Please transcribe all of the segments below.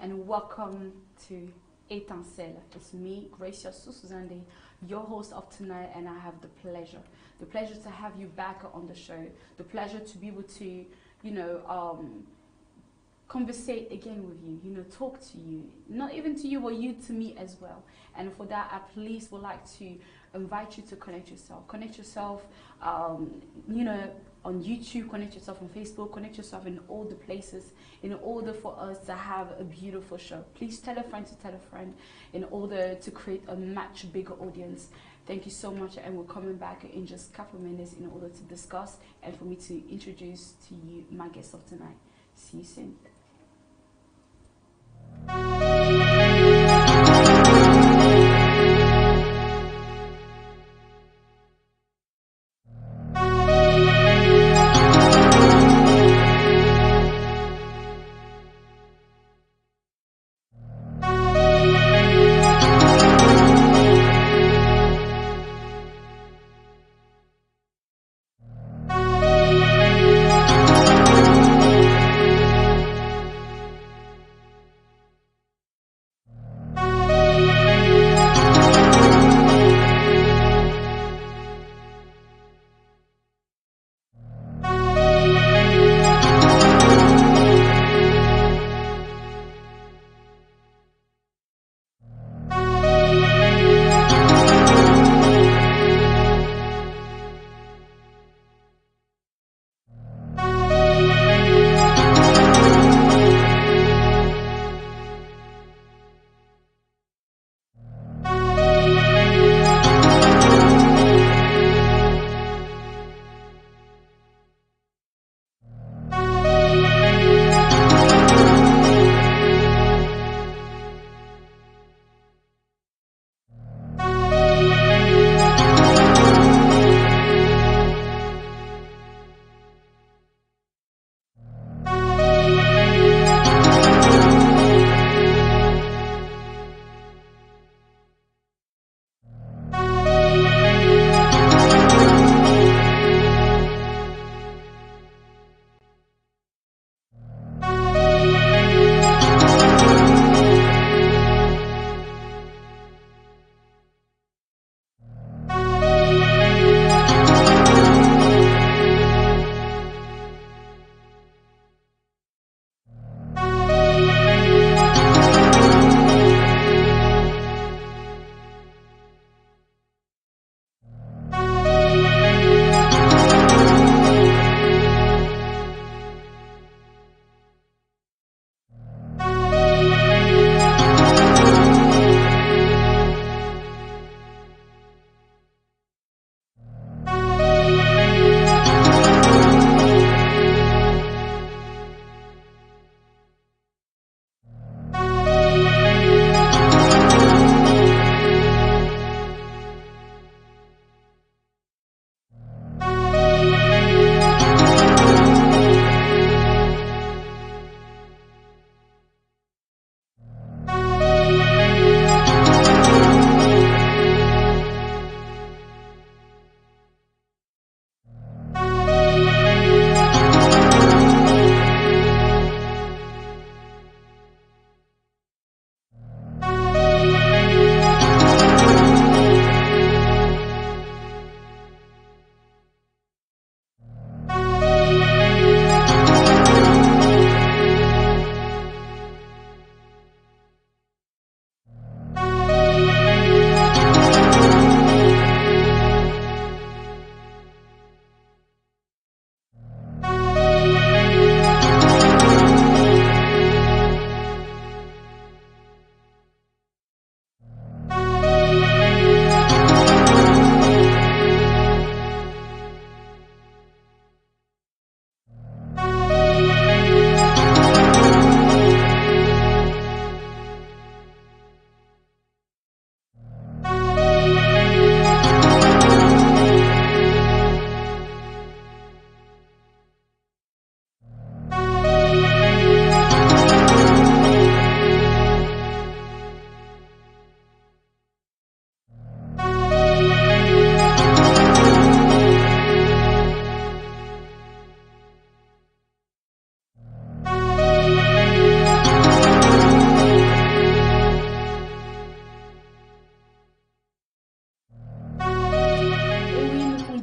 and welcome to Étincelle. It's me, Gracia Susuzande, your host of tonight, and I have the pleasure to have you back on the show, the pleasure to be able to, conversate again with you, talk to you, not even to you, but you to me as well. And for that, I please would like to invite you to connect yourself, on YouTube, connect yourself on Facebook, connect yourself in all the places in order for us to have a beautiful show. Please tell a friend to tell a friend in order to create a much bigger audience. Thank you so much, and we're coming back in just a couple of minutes in order to discuss and for me to introduce to you my guest of tonight. See you soon.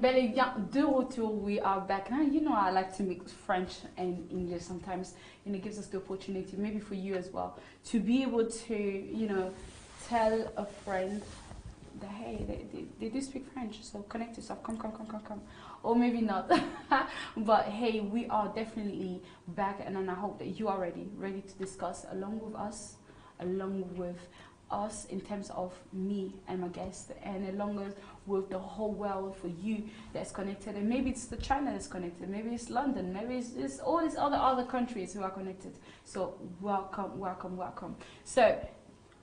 bel et bien de retour. We are back now. You know, I like to mix French and English sometimes, and it gives us the opportunity, maybe for you as well, to be able to, you know, tell a friend that, hey, they do speak French, so connect yourself, come. Or maybe not. But hey, we are definitely back, and I hope that you are ready to discuss along with us in terms of me and my guest, and along with the whole world for you that's connected. And maybe it's the China that's connected, maybe it's London, maybe it's all these other countries who are connected. So welcome. So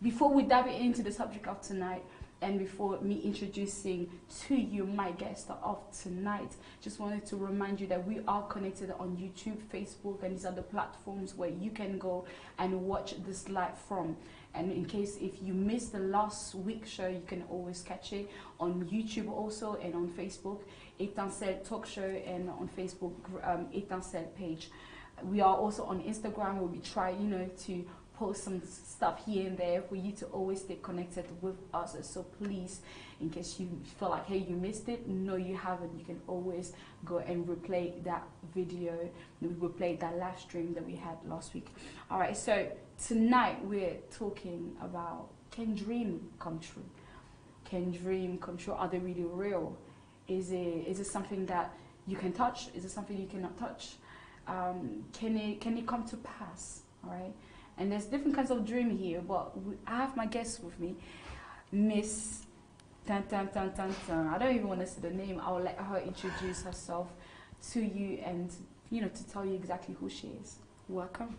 before we dive into the subject of tonight, and before me introducing to you my guest of tonight, just wanted to remind you that we are connected on YouTube, Facebook, and these are the platforms where you can go and watch this live from. And in case if you missed the last week's show, you can always catch it on YouTube also, and on Facebook, Étincelle Talk Show, and on Facebook, Étincelle page. We are also on Instagram, where we try, you know, to post some stuff here and there for you to always stay connected with us. So please, in case you feel like, hey, you missed it, no, you haven't. You can always go and replay that video, replay that live stream that we had last week. All right, so tonight we're talking about, can dream come true? Can dream come true? Are they really real? Is it something that you can touch? Is it something you cannot touch? Can it come to pass? All right. And there's different kinds of dream here, but I have my guest with me, Miss I don't even want to say the name. I'll let her introduce herself to you, and you know, to tell you exactly who she is. Welcome.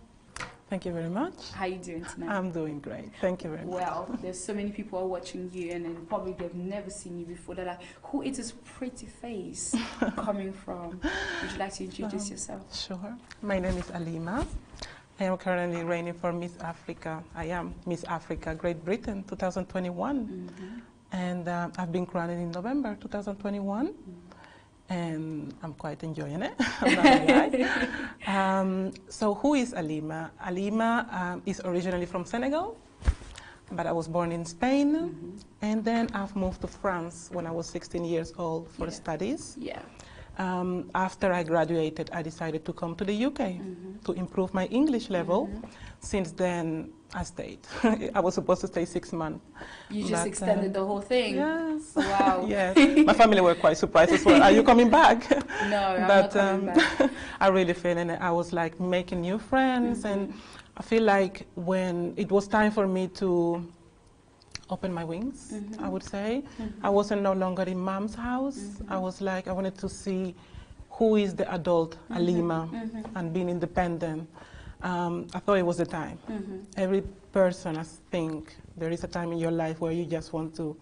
Thank you very much. How are you doing tonight? I'm doing great. Thank you very much. Well, there's so many people are watching you, and then probably they've never seen you before. They're like, who is this pretty face coming from? Would you like to introduce yourself? Sure. My name is Alima. I am currently reigning for Miss Africa. I am Miss Africa Great Britain 2021. And I've been crowned in November 2021. And I'm quite enjoying it. I'm not gonna lie. So who is Alima? Alima is originally from Senegal, but I was born in Spain. And then I've moved to France when I was 16 years old for studies. After I graduated, I decided to come to the UK to improve my English level. Since then, I stayed. I was supposed to stay 6 months. You just extended the whole thing? Yes. Wow. Yes. My family were quite surprised as well. Are you coming back? No, I'm not coming back. I really feel it. I was like making new friends, and I feel like when it was time for me to open my wings, I would say. I wasn't no longer in mom's house. I was like, I wanted to see who is the adult Alima and being independent. I thought it was the time. Every person, I think, there is a time in your life where you just want to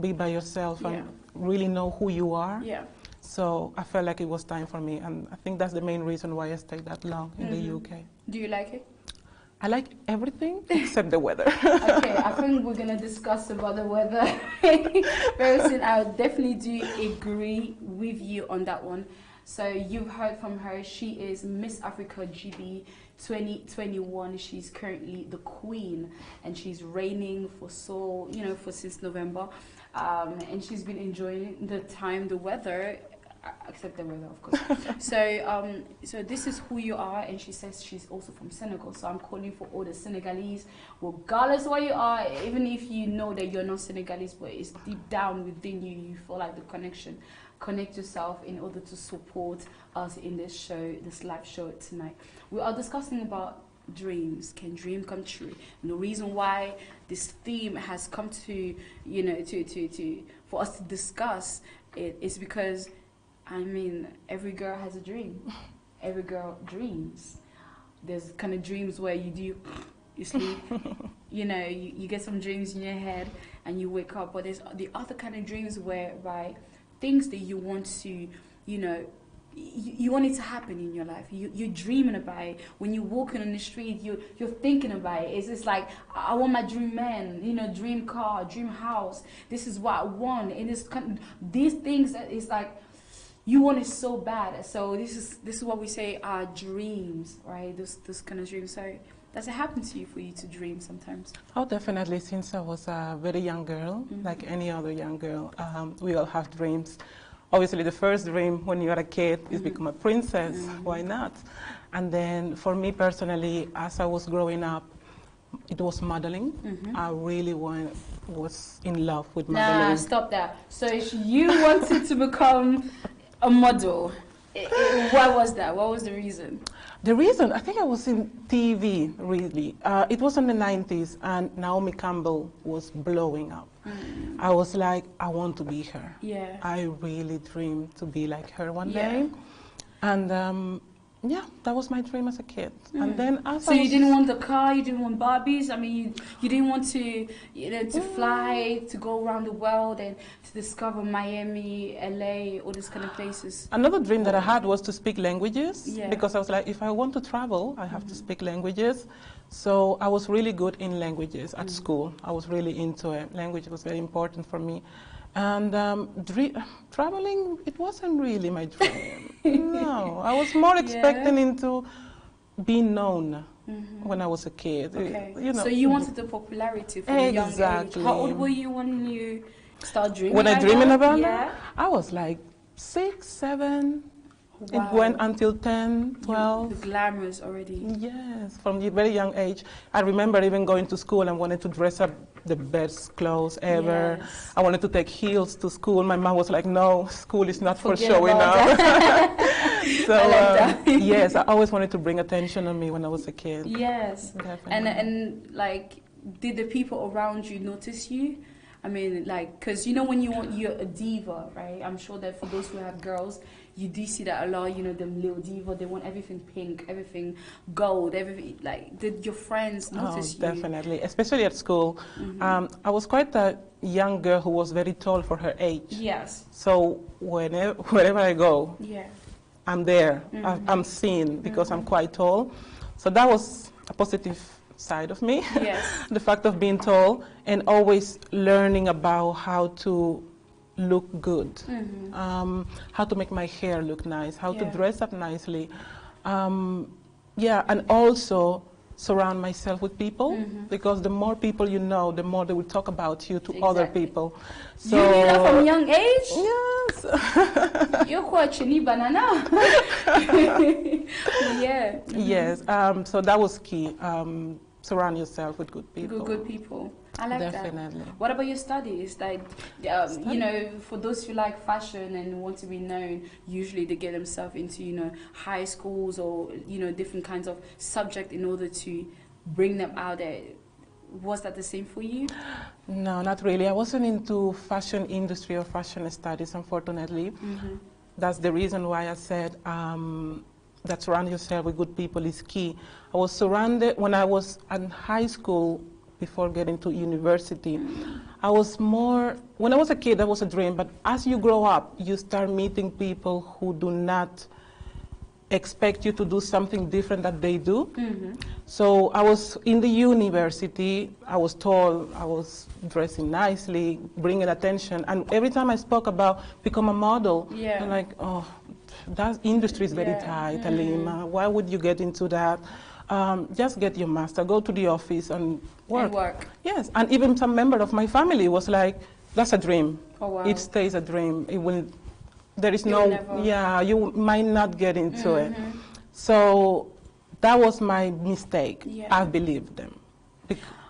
be by yourself and really know who you are. So I felt like it was time for me, and I think that's the main reason why I stayed that long in the UK. Do you like it? I like everything except the weather. Okay, I think we're going to discuss about the weather very soon. I definitely do agree with you on that one. So you've heard from her. She is Miss Africa GB 2021. She's currently the queen, and she's reigning for since November. And she's been enjoying the time, the weather, except the weather, of course. So this is who you are, and she says she's also from Senegal. So I'm calling for all the Senegalese, regardless where you are, even if you know that you're not Senegalese, but it's deep down within you, you feel like the connection. Connect yourself in order to support us in this show, this live show tonight. We are discussing about dreams. Can dream come true? And the reason why this theme has come to, you know, for us to discuss it is because, I mean, every girl has a dream. Every girl dreams. There's kind of dreams where you sleep, you know, you get some dreams in your head and you wake up. But there's the other kind of dreams whereby things that you want to, you know, you want it to happen in your life. You're dreaming about it. When you're walking on the street, you're thinking about it. It's just like, I want my dream man, you know, dream car, dream house. This is what I want. And it's these things that is like, you want it so bad. So this is what we say are dreams, right? Those kind of dreams. So does it happen to you for you to dream sometimes? Oh, definitely. Since I was a very young girl, like any other young girl, we all have dreams obviously the first dream when you're a kid is become a princess. Why not? And then for me personally, as I was growing up, it was modeling. I really was in love with modeling. Nah, stop that. So you wanted to become a model. Why was that? What was the reason? The reason, I think I was in TV, really. It was in the 90s, and Naomi Campbell was blowing up. I was like, I want to be her. Yeah. I really dreamed to be like her one day. And yeah, that was my dream as a kid. And then so you didn't want the car, you didn't want Barbies. I mean, you didn't want to, you know, to fly, to go around the world and to discover Miami, LA, all these kind of places. Another dream that I had was to speak languages, because I was like, if I want to travel, I have to speak languages. So I was really good in languages at school. I was really into it. Language was very important for me. And traveling, it wasn't really my dream. No, I was more expecting into being known when I was a kid. Okay. You know. So you wanted the popularity from a young age. How old were you when you started dreaming? When I dreaming about it? I was like 6, 7. Wow. It went until 10, 12. The glamorous already. Yes, from a very young age. I remember even going to school and wanted to dress up the best clothes ever. Yes. I wanted to take heels to school. My mom was like, no, school is not Forget for showing up. So, I love that. yes, I always wanted to bring attention on me when I was a kid. Yes. Definitely. And like, did the people around you notice you? I mean, like, because you know when you're a diva, right? I'm sure that for those who have girls, you do see that a lot, you know, them little diva, they want everything pink, everything gold, everything, like, did your friends notice you? Definitely, especially at school. I was quite a young girl who was very tall for her age. Yes. So wherever I go, I'm there, I'm seen because I'm quite tall. So that was a positive side of me. Yes. The fact of being tall and always learning about how to look good, how to make my hair look nice, how to dress up nicely. Yeah, and also surround myself with people, because the more people you know, the more they will talk about you to other people. So, you knew that from a young age? Yes. You're quite chini banana. Yeah. Yes, so that was key. Surround yourself with good people. Good people. I like Definitely. that. What about your studies? Like, you know, for those who like fashion and want to be known, usually they get themselves into, you know, high schools or, you know, different kinds of subject in order to bring them out there. Was that the same for you? No, not really. I wasn't into fashion industry or fashion studies, unfortunately. That's the reason why I said that surround yourself with good people is key. I was surrounded when I was in high school before getting to university. I was more, when I was a kid, that was a dream, but as you grow up, you start meeting people who do not expect you to do something different that they do. So I was in the university, I was tall, I was dressing nicely, bringing attention, and every time I spoke about become a model, I'm like, oh, that industry is very tight, Alima. Why would you get into that? Just get your master, go to the office and work. Yes, and even some member of my family was like, that's a dream. Oh, wow. It stays a dream. It will, there is no, you might not get into it. So that was my mistake. I believed them.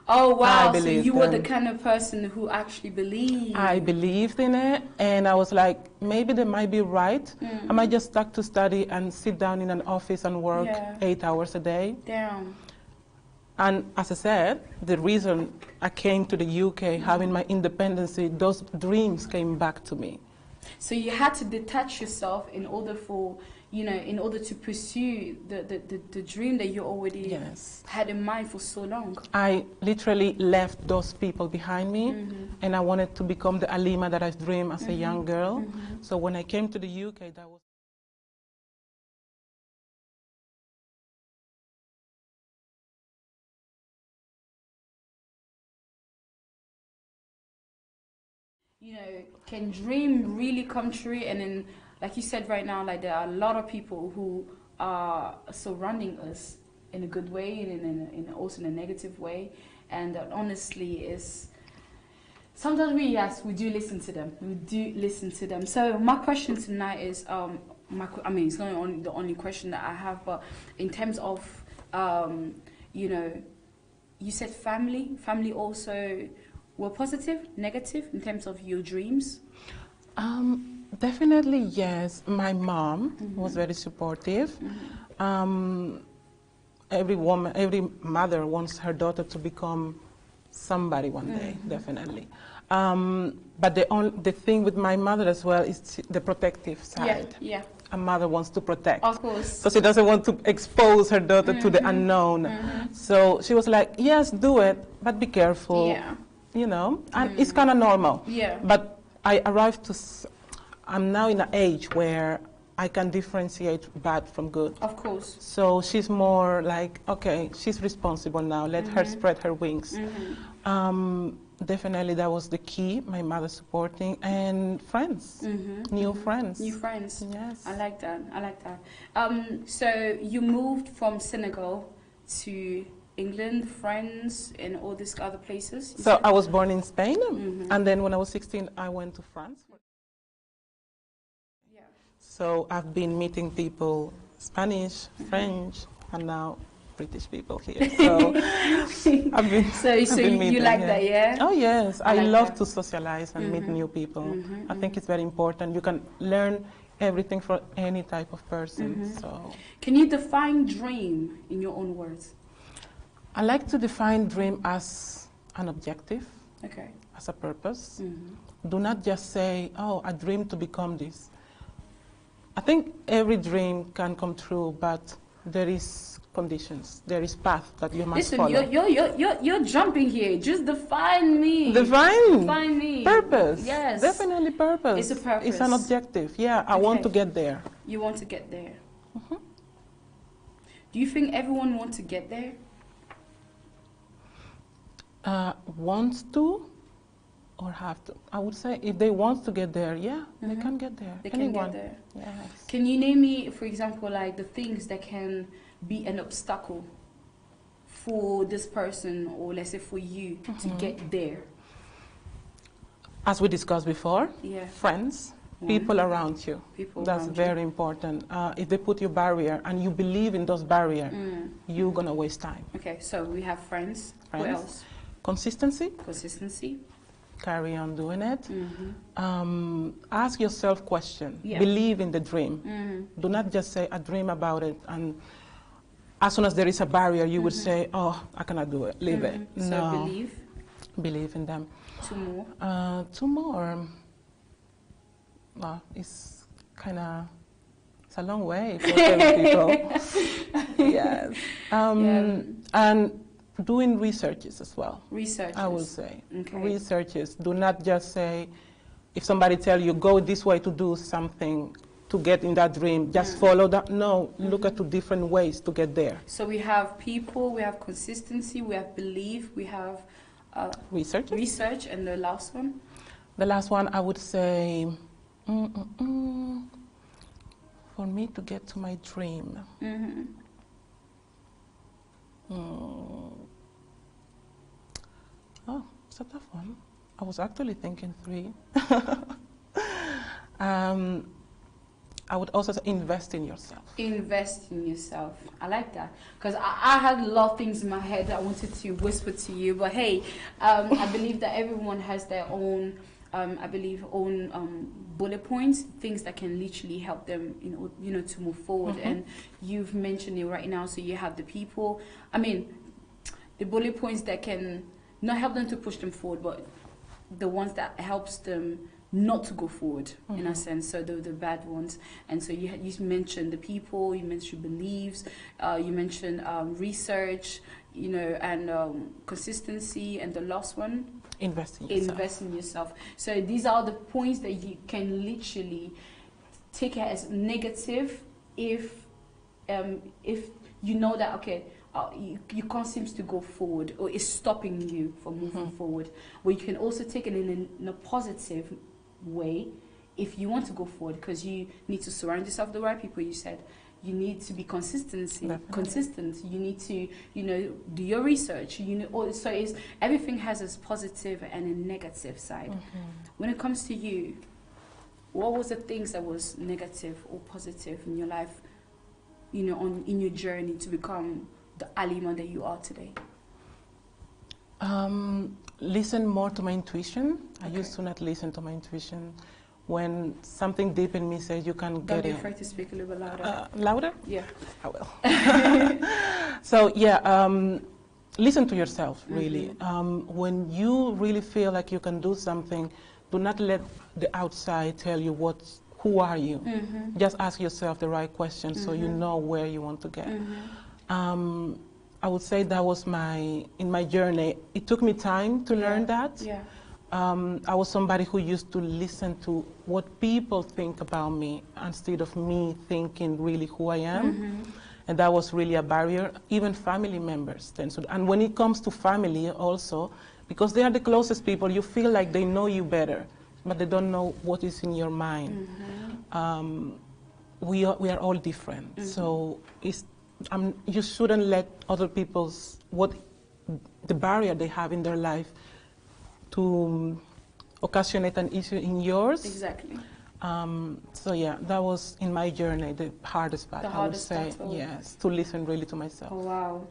Oh, wow. So you were the kind of person who actually believed. I believed in it, and I was like, maybe they might be right. I might just stuck to study and sit down in an office and work 8 hours a day. Damn. And as I said, the reason I came to the UK, having my independence, those dreams came back to me. So you had to detach yourself in order for, you know, in order to pursue the dream that you already had in mind for so long. I literally left those people behind me, and I wanted to become the Alima that I dreamed as a young girl. So when I came to the UK, that was... You know, can dream really come true? And then, like you said right now, like there are a lot of people who are surrounding us in a good way and also in a negative way. And honestly, Sometimes we do listen to them. We do listen to them. So my question tonight is, it's not the only question that I have, but in terms of, you know, you said family also were positive, negative in terms of your dreams? Definitely, yes. My mom was very supportive. Every mother wants her daughter to become somebody one day, definitely. But the thing with my mother as well is the protective side. Yeah. A mother wants to protect. Of course. So she doesn't want to expose her daughter to the unknown. So she was like, yes, do it, but be careful. Yeah. You know, and it's kind of normal. Yeah. But I'm now in an age where I can differentiate bad from good. Of course. So she's more like, okay, she's responsible now. Let her spread her wings. Definitely that was the key, my mother supporting, and friends, new friends. New friends. Yes. I like that. So you moved from Senegal to England, friends, and all these other places? So I was born in Spain, and then when I was 16, I went to France. Yeah. So I've been meeting people, Spanish, French, and now British people here. So I've been. So you like that, yeah? Oh yes, I like love that. to socialize and meet new people. I think it's very important. You can learn everything from any type of person. So can you define dream in your own words? I like to define dream as an objective, Okay. as a purpose. Do not just say, oh, I dream to become this. I think every dream can come true, but there is conditions, there is path that you must follow. Listen, you're jumping here. Just define me. Define me. Purpose. Yes. Definitely purpose. It's a purpose. It's an objective. Yeah, I want to get there. You want to get there. Do you think everyone wants to get there? Wants to or have to? I would say if they want to get there, yeah, they can get there. They Anyone. can get there. Yes. Can you name me, for example, like the things that can be an obstacle for this person, or let's say for you, to get there? As we discussed before, friends, people around you. That's very important. If they put you barrier and you believe in those barriers, you're going to waste time. Okay, so we have friends. What else? Consistency. Carry on doing it. Ask yourself questions. Believe in the dream. Do not just say, I dream about it, and as soon as there is a barrier, you would say, oh, I cannot do it, leave it. So No. Believe in them. Two more. Well, it's a long way for some people. Yes. And doing researches as well. Researches. I will say. Okay. Researches. Do not just say, if somebody tells you, go this way to do something, to get in that dream, just follow that. No, look at 2 different ways to get there. So we have people, we have consistency, we have belief, we have research, and the last one? The last one, I would say, for me to get to my dream. Oh, it's a tough one. I was actually thinking 3. I would also say invest in yourself. Invest in yourself. I like that. Because I had a lot of things in my head that I wanted to whisper to you. But hey, I believe that everyone has their own, bullet points, things that can literally help them, to move forward. And you've mentioned it right now. So you have the people. The bullet points that can not help them to push them forward, but the ones that helps them not to go forward, in a sense. So the bad ones. And so you mentioned the people, you mentioned beliefs, you mentioned research, and consistency, and the last one, invest in yourself. So these are the points that you can literally take it as negative if you know that, okay, you can't seem to go forward, or it's stopping you from moving forward. But you can also take it in a positive way if you want to go forward, because you need to surround yourself with the right people. You said you need to be consistent. Definitely. You need to, you know, do your research. You know, so it's, everything has its positive and a negative side. When it comes to you, what was the things that was negative or positive in your life, you know, in your journey to become the Alima that you are today? Listen more to my intuition. I used to not listen to my intuition. When something deep in me says you can get it. Don't be afraid to speak a little bit louder. Louder? Yeah. I will. So yeah, listen to yourself, really. When you really feel like you can do something, do not let the outside tell you who are you. Just ask yourself the right questions so you know where you want to get. I would say that was in my journey. It took me time to learn that. Yeah. I was somebody who used to listen to what people think about me instead of me thinking really who I am. And that was really a barrier. Even family members tend to. And when it comes to family also, because they are the closest people, you feel like they know you better, but they don't know what is in your mind. We are all different. So you shouldn't let other people's, the barrier they have in their life to occasionate an issue in yours. Exactly. So yeah, that was in my journey the hardest part. I would say, yes, to listen really to myself. Oh wow,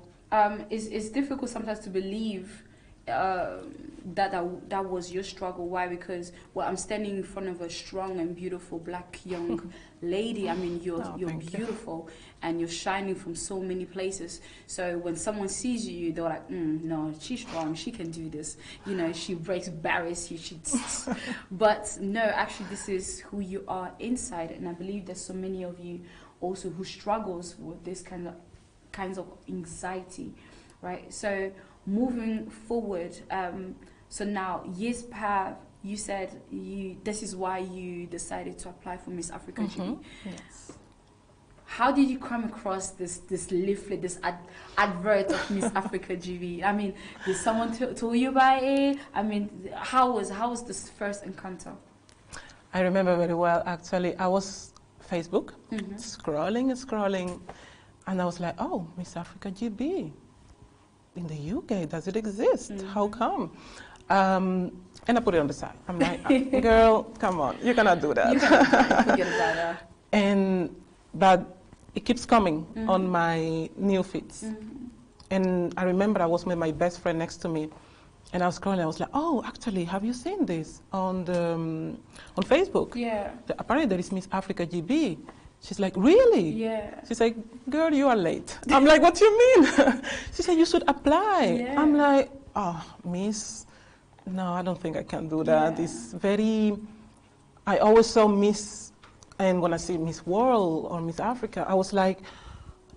it's difficult sometimes to believe that was your struggle. Why? Because I'm standing in front of a strong and beautiful black young lady. I mean, you're beautiful and you're shining from so many places. So when someone sees you, they're like, no, she's strong, she can do this. You know, she breaks barriers. But no, actually, this is who you are inside. And I believe there's so many of you also who struggles with this kinds of anxiety, right? So moving forward, so now years pass. You said this is why you decided to apply for Miss Africa GB. Yes. How did you come across this leaflet, this advert of Miss Africa GB? I mean, did someone tell you about it? I mean, how was this first encounter? I remember very well. Actually, I was Facebook scrolling, and I was like, oh, Miss Africa GB. In the UK, does it exist? How come? And I put it on the side. I'm like, girl, come on, you cannot do that. You cannot forget about that. But it keeps coming on my new feeds. And I remember I was with my best friend next to me, and I was scrolling. I was like, oh, actually, have you seen this on Facebook? Yeah. Apparently, there is Miss Africa GB. She's like, really? Yeah. She's like, girl, you are late. I'm like, what do you mean? She said, you should apply. Yeah. I'm like, oh, Miss, no, I don't think I can do that. Yeah. It's very, I always saw Miss, and when I see Miss World or Miss Africa, I was like,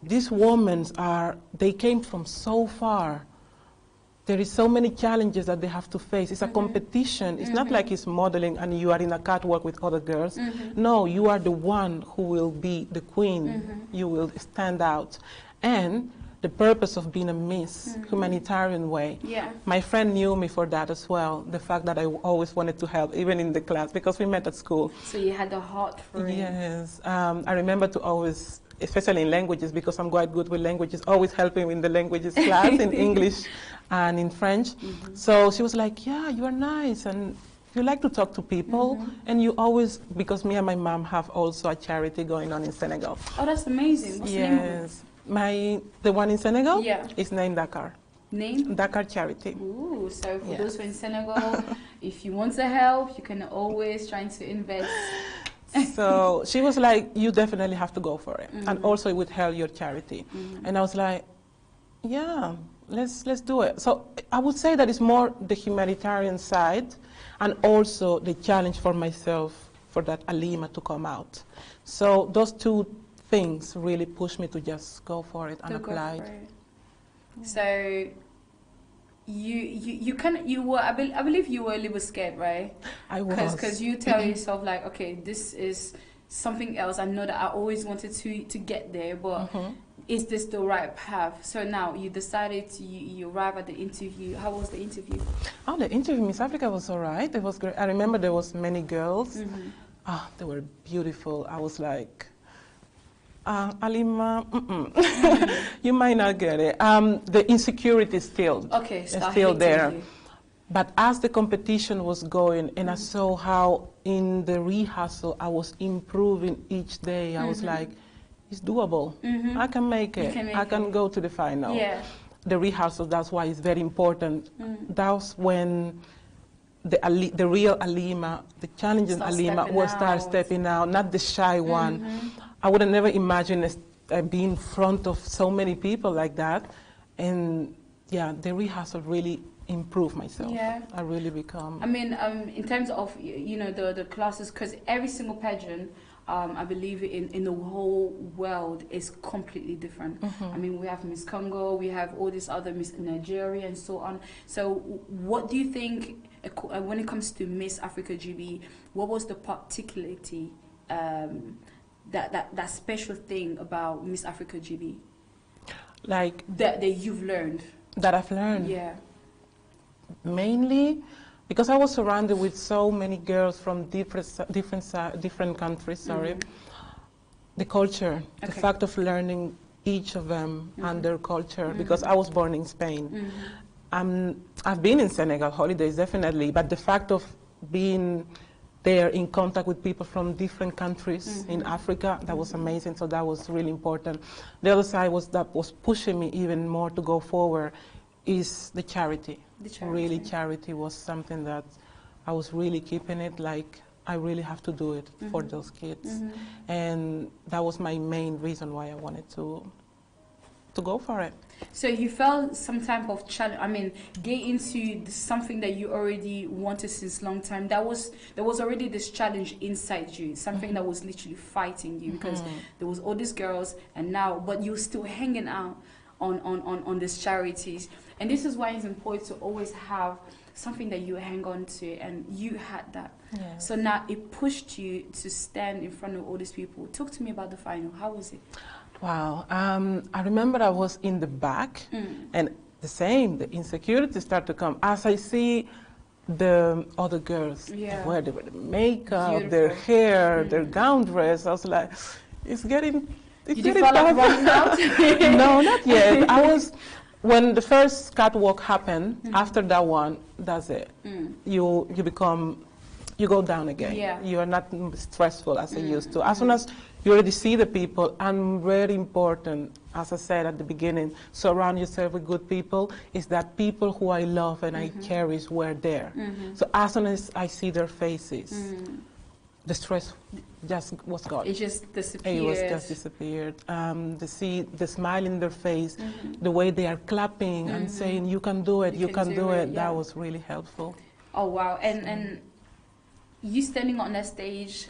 these women they came from so far. There is so many challenges that they have to face. It's a competition. It's not like it's modeling and you are in a catwalk with other girls. No, you are the one who will be the queen. You will stand out. And the purpose of being a Miss, humanitarian way. Yeah. My friend knew me for that as well. The fact that I always wanted to help, even in the class, because we met at school. So you had the heart for it. Yes. I remember to always, especially in languages, because I'm quite good with languages, always helping in the languages class, in English and in French. So she was like, yeah, you are nice, and you like to talk to people, and you always, because me and my mom have also a charity going on in Senegal. Oh, that's amazing. What's the name of it? The one in Senegal? Yeah. Is named Dakar. Name? Dakar Charity. Ooh, so for those who are in Senegal, if you want to help, you can always try to invest. So she was like, you definitely have to go for it. And also it would help your charity. And I was like, yeah, let's do it. So I would say that it's more the humanitarian side and also the challenge for myself for that Alima to come out. So those two things really pushed me to just go for it and apply. So you were, I believe you were a little scared, right? I was. Because you tell yourself like, okay, this is something else. I know that I always wanted to get there, but is this the right path? So now you decided you arrive at the interview. How was the interview? Oh, the interview in Miss Africa was all right. It was great. I remember there was many girls. They were beautiful. I was like, Alima, you might not get it. The insecurity is still, still there. But as the competition was going, and I saw how in the rehearsal I was improving each day, I was like, it's doable. I can make it. I can go to the final. Yeah. The rehearsal, that's why it's very important. That's when the real Alima, the challenging Alima, will start stepping out, not the shy one. I would have never imagined being in front of so many people like that. And yeah, the rehearsal really improved myself. Yeah. I really become. I mean, in terms of, you know, the classes, because every single pageant, I believe in the whole world is completely different. I mean, we have Miss Congo, we have all these other Miss Nigeria and so on. So what do you think, when it comes to Miss Africa GB, what was the particularity, that special thing about Miss Africa GB? Like that you've learned? That I've learned? Yeah. Mainly because I was surrounded with so many girls from different countries, the culture, the fact of learning each of them and their culture, because I was born in Spain. I've been in Senegal holidays, definitely, but the fact of being there in contact with people from different countries in Africa, that was amazing, so that was really important. The other side that was pushing me even more to go forward is the charity. Really, charity was something that I was really keeping it, like I really have to do it for those kids. And that was my main reason why I wanted to go for it. So you felt some type of challenge, I mean, get into something that you already wanted since long time. There was already this challenge inside you, something that was literally fighting you, because there was all these girls, and now, but you're still hanging out on these charities. And this is why it's important to always have something that you hang on to, and you had that. Yeah. So now it pushed you to stand in front of all these people. Talk to me about the final. How was it? Wow. I remember I was in the back, and the insecurity started to come. As I see the other girls, where they were the makeup, their hair, their gown dress, I was like, it's getting Did you fall out running out? No, not yet. When the first catwalk happened, after that one, that's it. You go down again. Yeah. You are not stressful as I used to. As soon as you already see the people, and very important, as I said at the beginning, surround yourself with good people, is that people who I love and I cherish were there. So as soon as I see their faces, the stress just was gone. It just disappeared. It was just disappeared. See the smile in their face, the way they are clapping and saying, you can do it, you can do it, that was really helpful. Oh, wow. And you standing on that stage,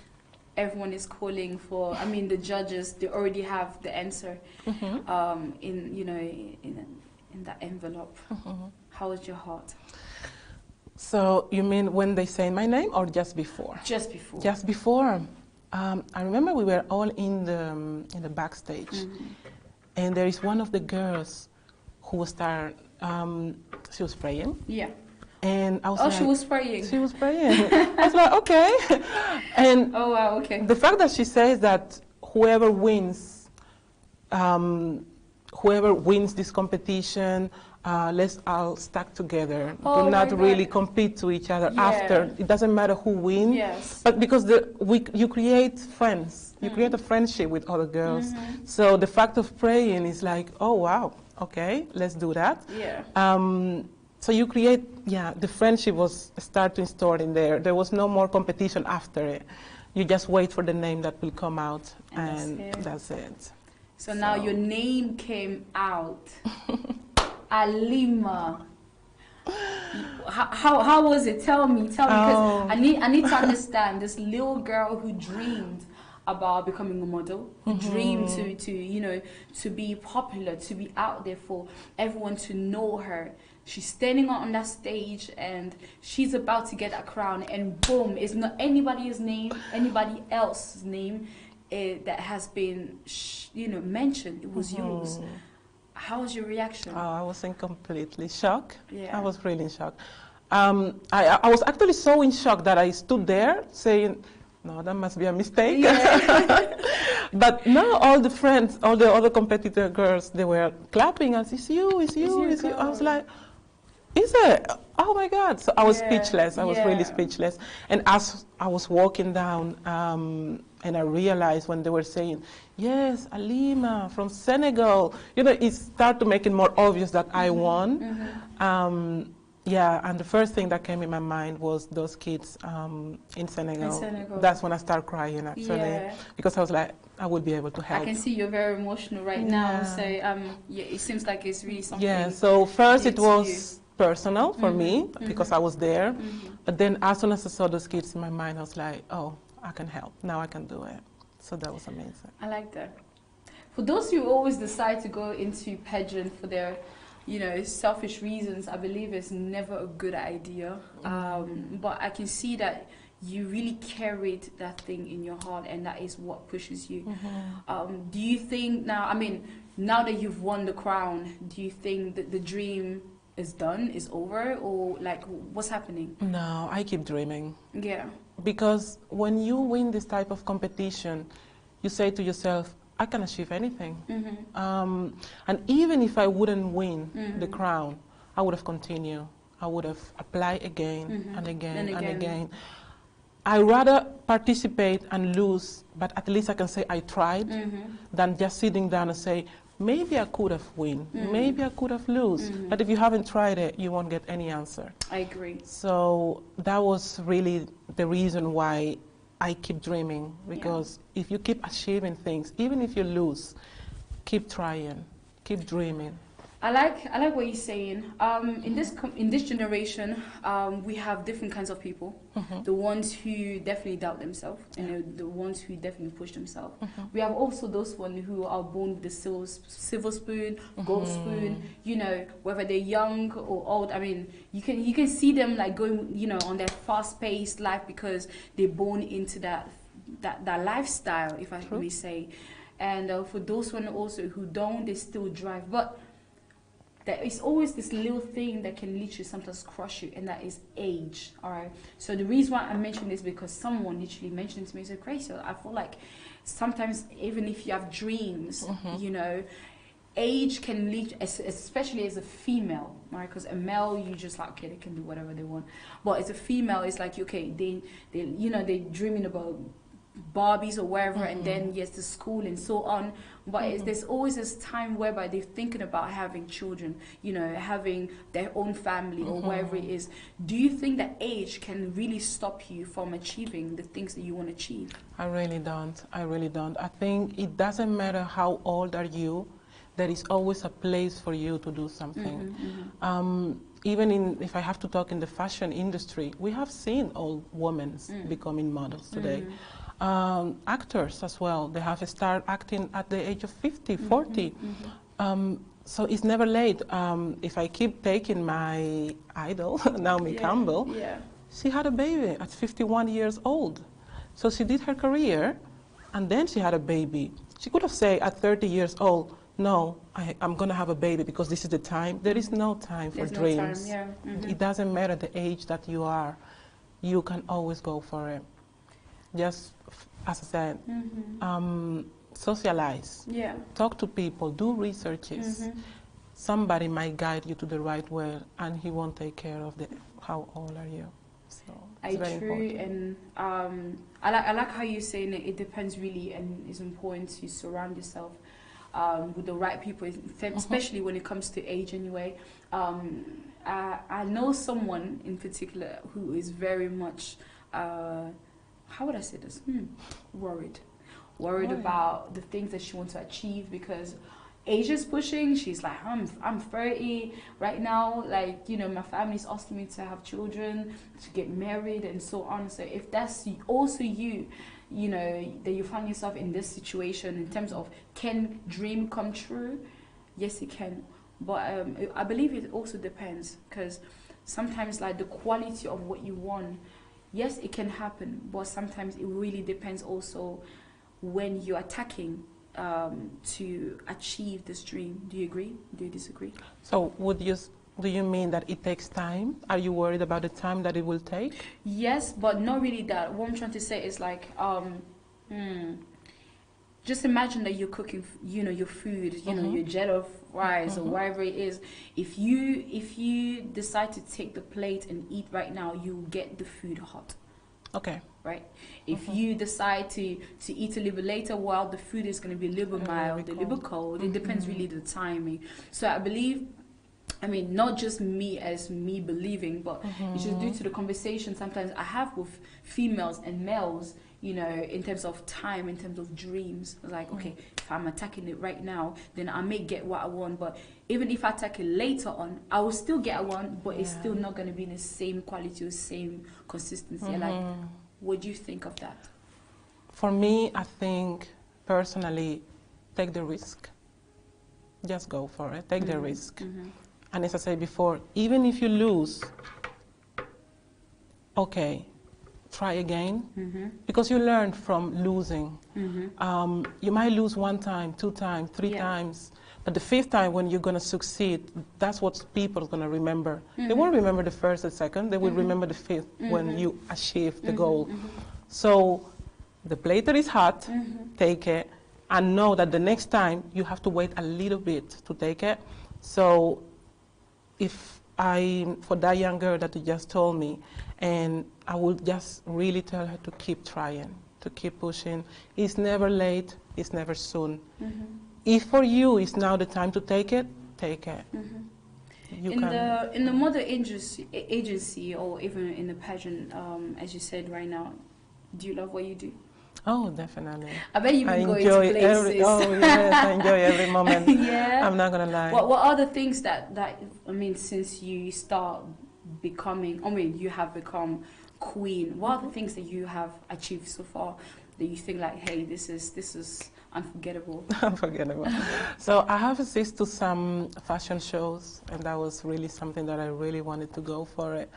everyone is calling for, I mean, the judges, they already have the answer in that envelope. How was your heart? So you mean when they say my name, or just before? Just before. Just before. I remember we were all in the backstage, and there is one of the girls who was she was praying. Yeah. And I was like, she was praying. She was praying. I was like, okay. And oh wow, okay. The fact that she says that whoever wins this competition, let's all stack together. Do not really compete to each other after. It doesn't matter who wins. Yes. But because you create friends. You create a friendship with other girls. So the fact of praying is like, oh wow, okay, let's do that. Yeah. So you create, the friendship was starting to install in there. There was no more competition after it. You just wait for the name that will come out, and that's it. So now your name came out. Alima. How was it? Tell me, because I need to understand this little girl who dreamed about becoming a model, who dreamed to be popular, to be out there for everyone to know her. She's standing on that stage and she's about to get a crown, and boom, it's not anybody else's name that has been mentioned. It was yours. How was your reaction? Oh, I was in completely shock. Yeah. I was really in shock. I was actually so in shock that I stood there saying, no, that must be a mistake. Yeah. But no, all the friends, all the other competitor girls, they were clapping us, it's you, it's you, it's you. I was like, is it? Oh my God. So I was speechless. I was really speechless. And as I was walking down, and I realized when they were saying, yes, Alima from Senegal, you know, it started to make it more obvious that I won. Yeah, and the first thing that came in my mind was those kids in Senegal. That's when I started crying, actually, because I was like, I would be able to help. I can see you're very emotional right now, so yeah, it seems like it's really something. Yeah, so first it was personal for me, because I was there, but then as soon as I saw those kids in my mind, I was like, oh, I can help, now I can do it. So that was amazing. I like that. For those who always decide to go into pageant for their, you know, selfish reasons, I believe it's never a good idea. But I can see that you really carried that thing in your heart, and that is what pushes you. Do you think now, I mean, now that you've won the crown, do you think that the dream is done, is over, or like what's happening? No, I keep dreaming. Yeah. Because when you win this type of competition, you say to yourself, I can achieve anything. And even if I wouldn't win the crown, I would have continued. I would have applied again and again and again. I rather participate and lose, but at least I can say I tried, than just sitting down and say, maybe I could have win, maybe I could have lose. But if you haven't tried it, you won't get any answer. I agree. So that was really the reason why I keep dreaming, because if you keep achieving things, even if you lose, keep trying, keep dreaming. I like what you're saying. In this generation, we have different kinds of people. The ones who definitely doubt themselves, and the ones who definitely push themselves. We have also those ones who are born with the silver spoon, gold spoon. You know, whether they're young or old. I mean, you can see them like going, you know, on that fast-paced life because they're born into that lifestyle, if I may say. And for those ones also who don't, they still drive, but there is always this little thing that can literally sometimes crush you, and that is age. All right. So the reason why I mention this because someone literally mentioned to me, so crazy. I feel like sometimes even if you have dreams, you know, age can lead, especially as a female, right? Because a male, you just like, okay, they can do whatever they want. But as a female, it's like, okay, they you know, they're dreaming about Barbies or wherever, and then yes, the school and so on. But there's always this time whereby they're thinking about having children, you know, having their own family or wherever it is. Do you think that age can really stop you from achieving the things that you want to achieve? I really don't. I really don't. I think it doesn't matter how old are you, there is always a place for you to do something. Even if I have to talk in the fashion industry, we have seen old women becoming models today. Actors as well, they have started acting at the age of 50, 40. So it's never late. If I keep taking my idol, Naomi Campbell, she had a baby at 51 years old. So she did her career, and then she had a baby. She could have said at 30 years old, no, I'm going to have a baby because this is the time. There is no time for dreams. It doesn't matter the age that you are. You can always go for it. Just, as I said, socialize. Talk to people. Do researches. Somebody might guide you to the right way, and he won't take care of how old are you. So it's very important. And I like how you're saying it. It depends really, and it's important to surround yourself with the right people, especially when it comes to age anyway. I know someone in particular who is very much, how would I say this? Worried about the things that she wants to achieve, because age is pushing. She's like, I'm 30 right now, like, you know, my family's asking me to have children, to get married and so on. So if that's also you know, that you find yourself in this situation in terms of, can dream come true? Yes, it can. But I believe it also depends, because sometimes like the quality of what you want, yes, it can happen, but sometimes it really depends also when you're attacking to achieve this dream. Do you agree? Do you disagree? So would you Do you mean that it takes time? Are you worried about the time that it will take? Yes, but not really that. What I'm trying to say is like, just imagine that you're cooking, your food, your jollof rice or whatever it is. If you decide to take the plate and eat right now, you get the food hot. Okay. Right? If you decide to eat a little bit later, well, the food is going to be a little bit mild, a little bit cold. It depends really the timing. So I believe, not just me as me believing, but it's just due to the conversation sometimes I have with females and males, in terms of time, in terms of dreams. Like, okay, if I'm attacking it right now, then I may get what I want. But even if I attack it later on, I will still get what I want, but it's still not going to be in the same quality or same consistency. Like, what do you think of that? For me, I think, personally, take the risk. Just go for it. Take the risk. And as I said before, even if you lose, okay, try again, because you learn from losing. You might lose 1 time, 2 times, 3 times, but the 5th time when you're going to succeed, that's what people are going to remember. They won't remember the 1st and 2nd, they will remember the 5th when you achieve the goal. So the plate is hot, take it, and know that the next time you have to wait a little bit to take it. So for that young girl that you just told me, and I would just really tell her to keep trying, to keep pushing. It's never late, it's never soon. If for you it's now the time to take it, take it. In the model agency or even in the pageant, as you said right now, do you love what you do? Oh, definitely. I bet you've been going to places. I enjoy every moment. Yeah. I'm not going to lie. What are the things that since you start becoming, you have become queen, what are the things that you have achieved so far that you think like, hey, this is unforgettable? Unforgettable. So I have assisted to some fashion shows, and that was really something that I really wanted to go for it.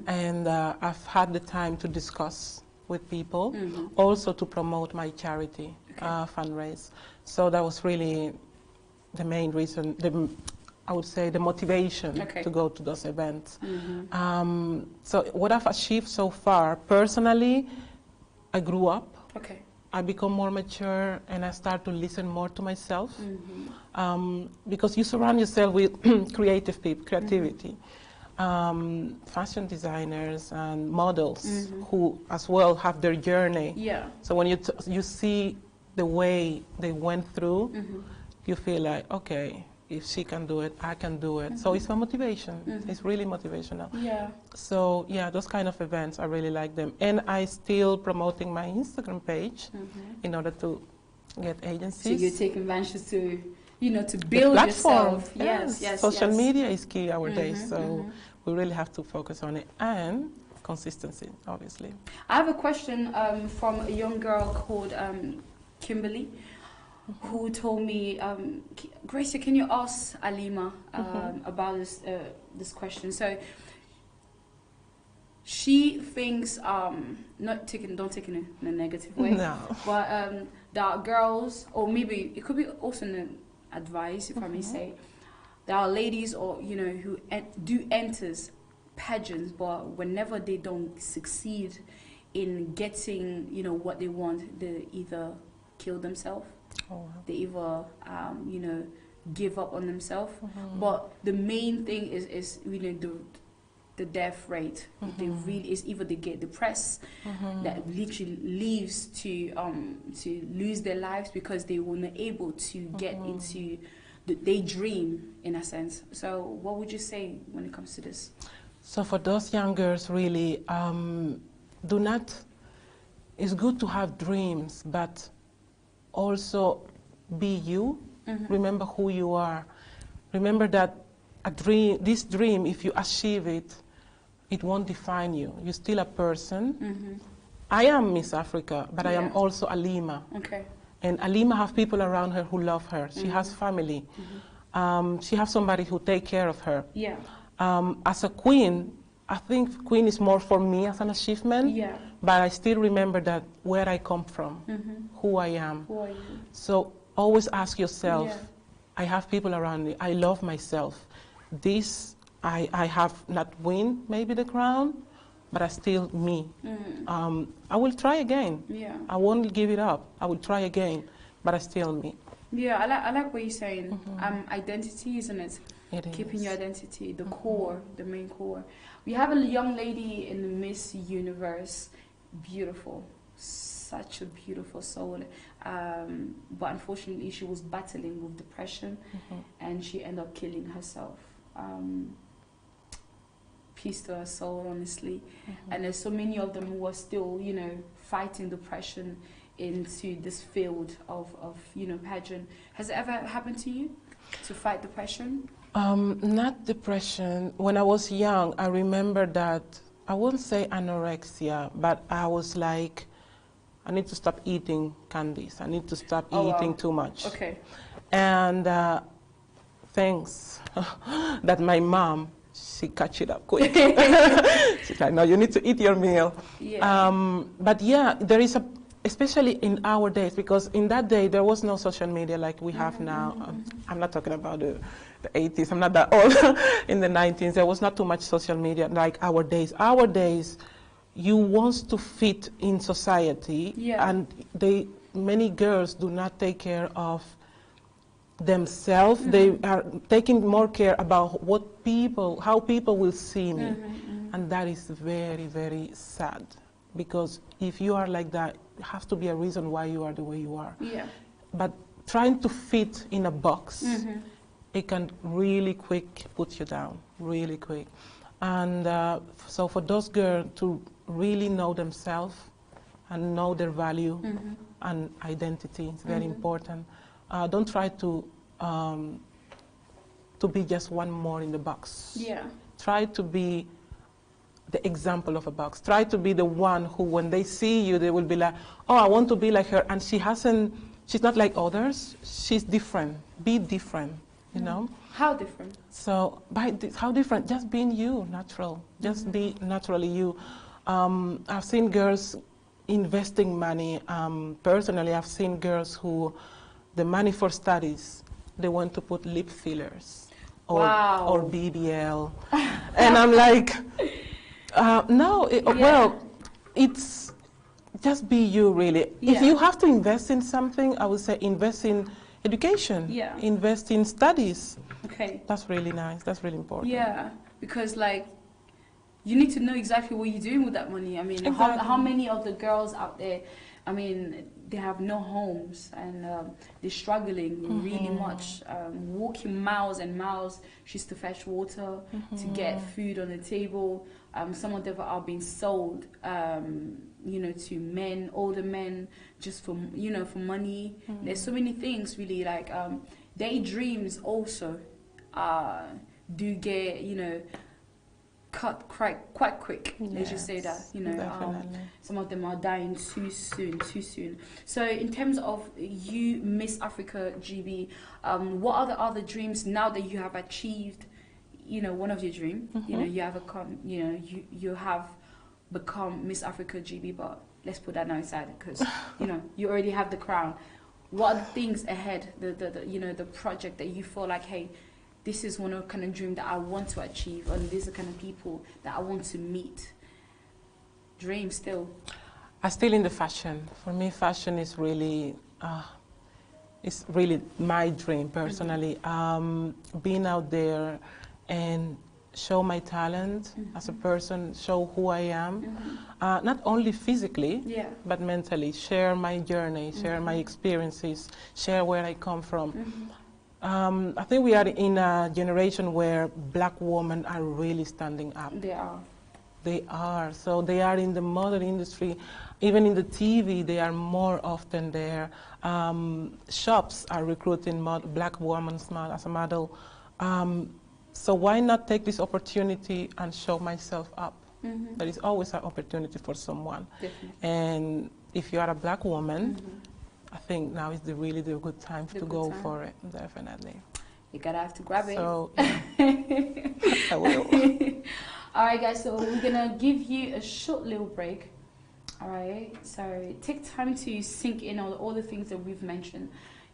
And I've had the time to discuss with people, also to promote my charity fundraise. So that was really the main reason, I would say the motivation to go to those events. So what I've achieved so far, personally, I grew up. I become more mature, and I start to listen more to myself. Because you surround yourself with creative people, creativity. Fashion designers and models who as well have their journey. So when you see the way they went through, you feel like, okay, if she can do it, I can do it. So it's a motivation. It's really motivational. So yeah, those kind of events, I really like them. And I still promoting my Instagram page in order to get agencies. So you're taking advantage to, to build yourself. Yes. Social media is key nowadays. So we really have to focus on it, and consistency, obviously. I have a question from a young girl called Kimberly, who told me, Gracia, can you ask Alima about this question? So she thinks, don't take it in a negative way, but that girls, or maybe it could be also an advice, if I may say, there are ladies who do enters pageants, but whenever they don't succeed in getting what they want, they either kill themselves, they either give up on themselves. But the main thing is the death rate. They really is either they get depressed, that literally leaves to lose their lives because they were not able to get into they dream, in a sense. So what would you say when it comes to this? So for those young girls, really, it's good to have dreams, but also be you. Remember who you are. Remember that this dream, if you achieve it, it won't define you. You're still a person. I am Miss Africa, but I am also Alima. And Alima has people around her who love her. She has family. She has somebody who takes care of her. As a queen, I think queen is more for me as an achievement. But I still remember that where I come from, who I am. So always ask yourself, I have people around me. I love myself. This I have not win maybe the crown, but I still me. I will try again. Yeah. I won't give it up. I will try again, but I still me. Yeah, I like what you're saying. Identity, isn't it? It Keeping is. your identity, the core, the main core. We have a young lady in the Miss Universe, beautiful, such a beautiful soul. But unfortunately, she was battling with depression, and she ended up killing herself. Peace to her soul, honestly. And there's so many of them who are still, you know, fighting depression into this field of you know, pageant. Has it ever happened to you to fight depression? Not depression. When I was young, I remember that, I wouldn't say anorexia, but I was like, I need to stop eating candies. I need to stop eating too much. Okay. And thanks that my mom, she catch it up quick. She's like, no, you need to eat your meal. Yeah. But yeah, there is a, especially in our days, because in that day there was no social media like we have now. I'm not talking about the 80s, I'm not that old. In the 90s, there was not too much social media like our days. Our days, you want to fit in society, and many girls do not take care of themselves. They are taking more care about what people, how people will see me, and that is very, very sad. Because if you are like that, it has to be a reason why you are the way you are. Yeah. But trying to fit in a box, it can really quick put you down, really quick. And so for those girls to really know themselves and know their value and identity, it's very important. Don't try to be just one more in the box. Yeah. Try to be the example of a box. Try to be the one who, when they see you, they will be like, oh, I want to be like her. And she's not like others. She's different. Be different, you know? How different? So, how different? Just being you, natural. Just be naturally you. I've seen girls investing money. Personally, I've seen girls who, the money for studies, they want to put lip fillers or BBL. And I'm like, no, well, it's just be you, really. If you have to invest in something, I would say invest in education, invest in studies. Okay. That's really nice. That's really important. Yeah, because like, you need to know exactly what you're doing with that money. I mean, how many of the girls out there, I mean, they have no homes and they're struggling really much, walking miles and miles just to fetch water, to get food on the table. Some of them are being sold, you know, to men, older men, just for, you know, for money. There's so many things really, like daydreams also do get, you know, cut quite quick. Let's just say that, you know, some of them are dying too soon. So in terms of you, Miss Africa GB, what are the other dreams now that you have achieved, you know, one of your dreams, you know, you have you have become Miss Africa GB, but let's put that now aside because, you know, you already have the crown. What are the things ahead, the you know, the project that you feel like, hey, this is one of the kind of dream that I want to achieve, and these are the kind of people that I want to meet? Dream still. I'm still in the fashion. For me, fashion is really, it's really my dream personally. Being out there and show my talent as a person, show who I am, not only physically, but mentally. Share my journey, share my experiences, share where I come from. I think we are in a generation where black women are really standing up. They are. They are. So they are in the model industry, even in the TV, they are more often there. Shops are recruiting black women as a model. So why not take this opportunity and show myself up? There is always an opportunity for someone. Definitely. And if you are a black woman, I think now is really the good time to go for it, definitely. You gotta have to grab it. So, yeah. I will. All right, guys, so we're gonna give you a short little break. All right, so take time to sink in all the things that we've mentioned.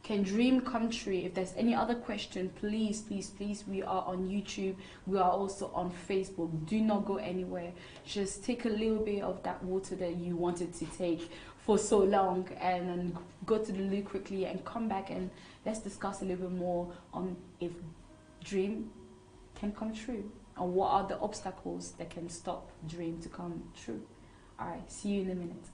Can dream come true? If there's any other question, please, please, please, we are on YouTube. We are also on Facebook. Do not go anywhere. Just take a little bit of that water that you wanted to take for so long and then go to the loo quickly and come back, and let's discuss a little bit more on if dream can come true and what are the obstacles that can stop dream to come true. All right, see you in a minute.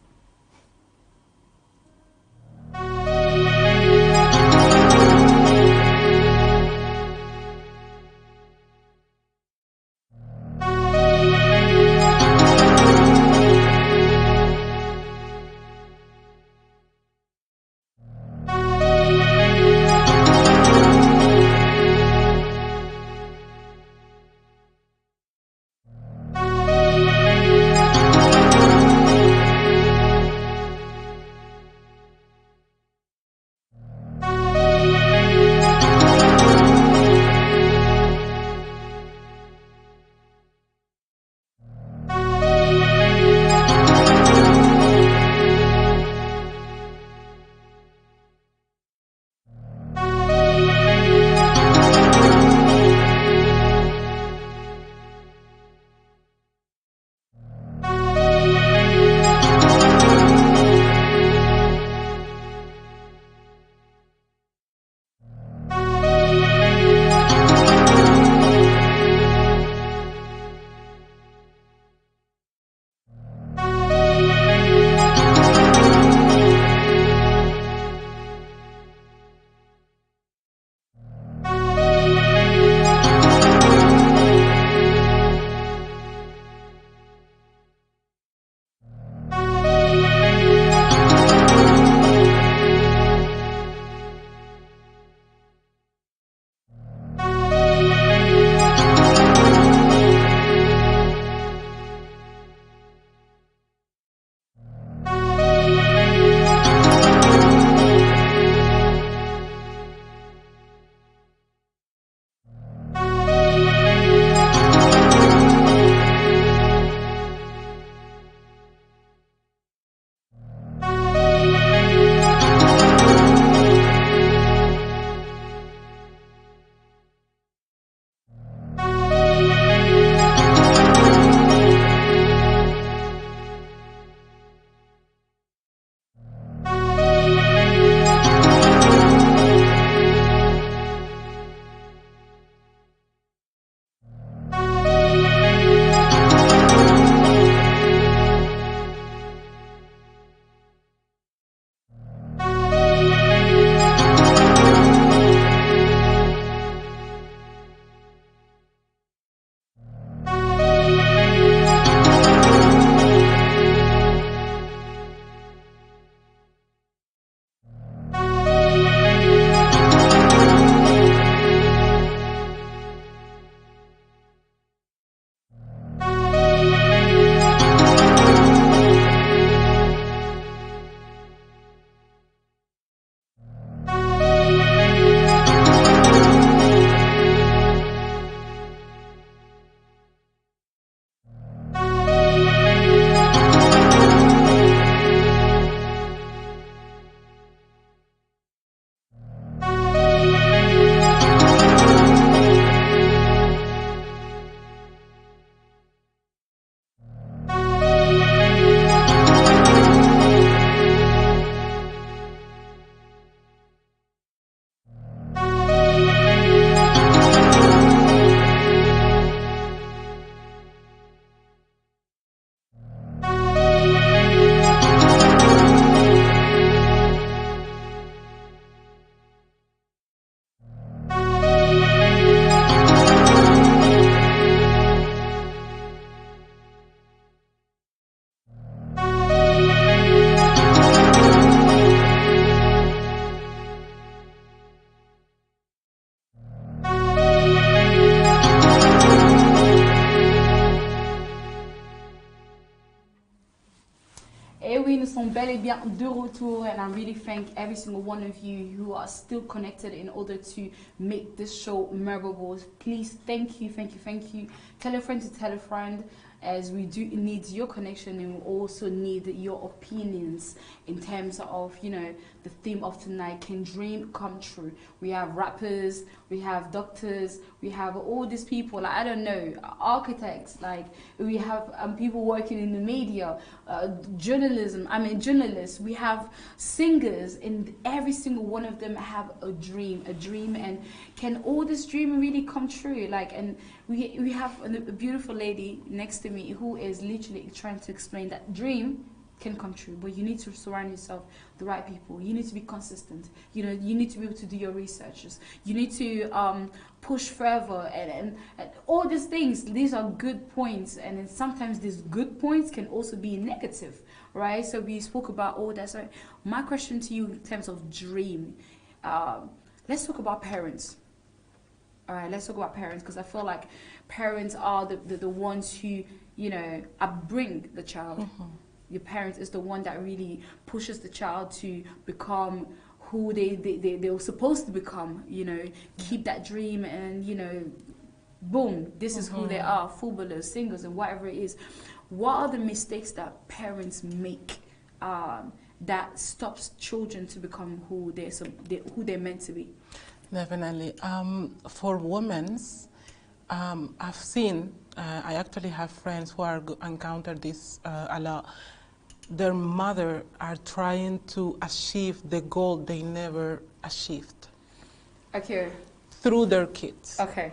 nous sommes bel et bien de retour, and I really thank every single one of you who are still connected in order to make this show memorable. Please, thank you, thank you, thank you. Tell a friend to tell a friend. as we do need your connection, and we also need your opinions in terms of, you know, the theme of tonight. Can dream come true? We have rappers, we have doctors, we have all these people, like, I don't know, architects, like we have people working in the media, journalists, we have singers, and every single one of them have a dream, and can all this dream really come true? Like, and we have a beautiful lady next to me who is literally trying to explain that dream can come true, but you need to surround yourself with the right people. You need to be consistent. You know, you need to be able to do your researches. You need to push further, and all these things. These are good points, and then sometimes these good points can also be negative, right? So we spoke about all that. So my question to you in terms of dream, let's talk about parents. All right, let's talk about parents, because I feel like parents are the ones who, you know, upbring the child. Your parent is the one that really pushes the child to become who they were supposed to become, you know, keep that dream, and, you know, boom, this is who they are, footballers, singers, and whatever it is. What are the mistakes that parents make that stops children to become who they're meant to be? Definitely. For women, I've seen, I actually have friends who are encountered this a lot. Their mother are trying to achieve the goal they never achieved. Okay. Through their kids. Okay.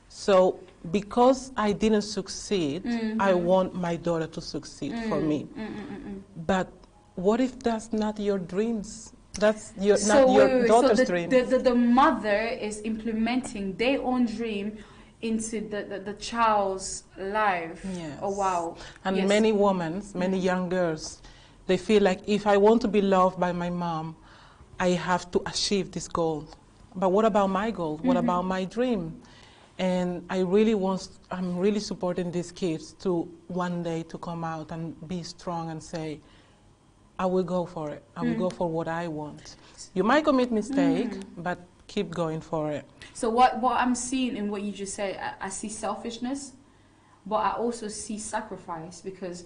So because I didn't succeed, I want my daughter to succeed for me. But what if that's not your dreams? That's not your daughter's dream. The mother is implementing their own dream into the child's life. Yes. Oh, wow. And yes. many women, many young girls, they feel like, if I want to be loved by my mom, I have to achieve this goal. But what about my goal? What about my dream? And I'm really supporting these kids to one day to come out and be strong and say, I will go for it. I will go for what I want. You might commit mistake, but keep going for it. So what I'm seeing in what you just said, I see selfishness, but I also see sacrifice, because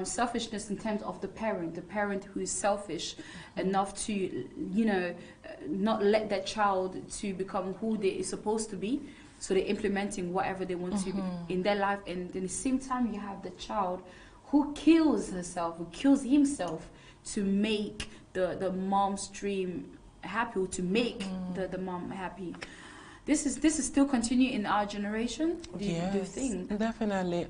selfishness in terms of the parent who is selfish enough to, you know, not let that child to become who they are supposed to be. So they're implementing whatever they want to be in their life, and at the same time you have the child who kills herself, who kills himself to make the mom's dream happy, or to make the mom happy. This is still continuing in our generation. Do you think? Definitely.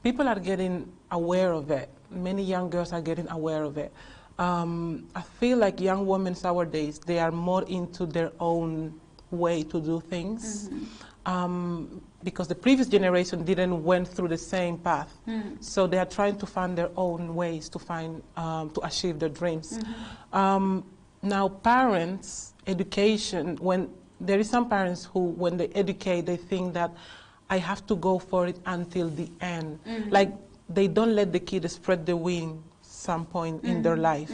People are getting aware of it. Many young girls are getting aware of it. I feel like young women nowadays, they are more into their own way to do things. Because the previous generation didn't went through the same path. So they are trying to find their own ways to find, to achieve their dreams. Now parents, education, when there is some parents who, when they educate, they think that I have to go for it until the end. Like, they don't let the kid spread the wing some point in their life.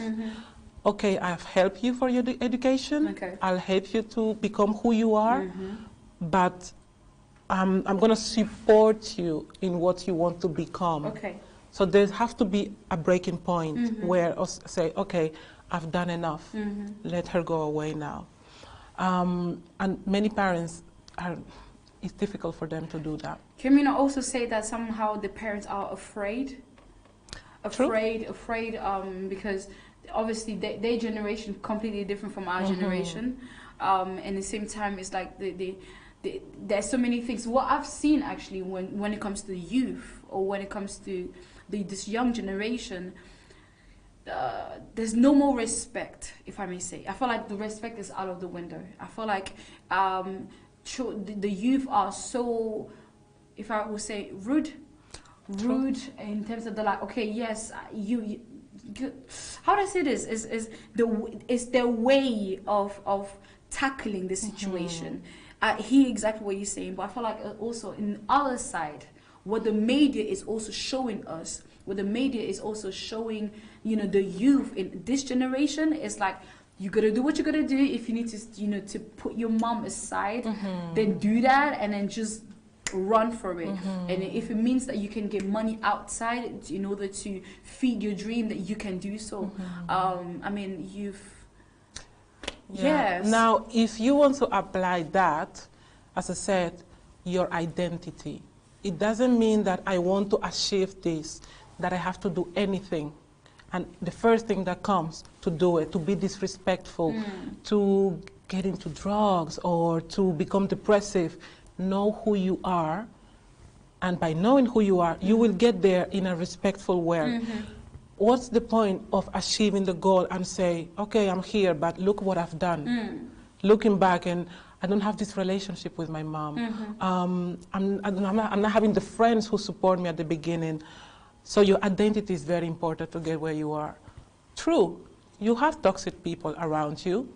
Okay, I've helped you for your education. Okay. I'll help you to become who you are, but I'm going to support you in what you want to become. Okay. So there has to be a breaking point where I say, okay, I've done enough. Let her go away now. And many parents it's difficult for them to do that. Can we not also say that somehow the parents are afraid? Afraid, because obviously their generation completely different from our generation. And at the same time, it's like there's so many things. What I've seen actually when it comes to the youth, or when it comes to this young generation, there's no more respect, if I may say. I feel like the respect is out of the window. I feel like the youth are so, if I would say, rude in terms of the, like, okay, yes, you how do I say this? Is their way of tackling the situation. I hear exactly what you're saying, but I feel like also in the other side, what the media is also showing us, what the media is also showing, you know, the youth in this generation is like, you gotta do what you gotta do. If you need to, you know, to put your mom aside, then do that, and then just run for it. And if it means that you can get money outside in order to feed your dream, that you can do so. I mean, yes. Now, if you want to apply that, as I said, your identity. It doesn't mean that I want to achieve this, that I have to do anything. And the first thing that comes to do it, to be disrespectful, to get into drugs or to become depressive. Know who you are, and by knowing who you are, you will get there in a respectful way. What's the point of achieving the goal and say, okay, I'm here, but look what I've done. Looking back, and I don't have this relationship with my mom. I'm not having the friends who support me at the beginning. So your identity is very important to get where you are. True, you have toxic people around you,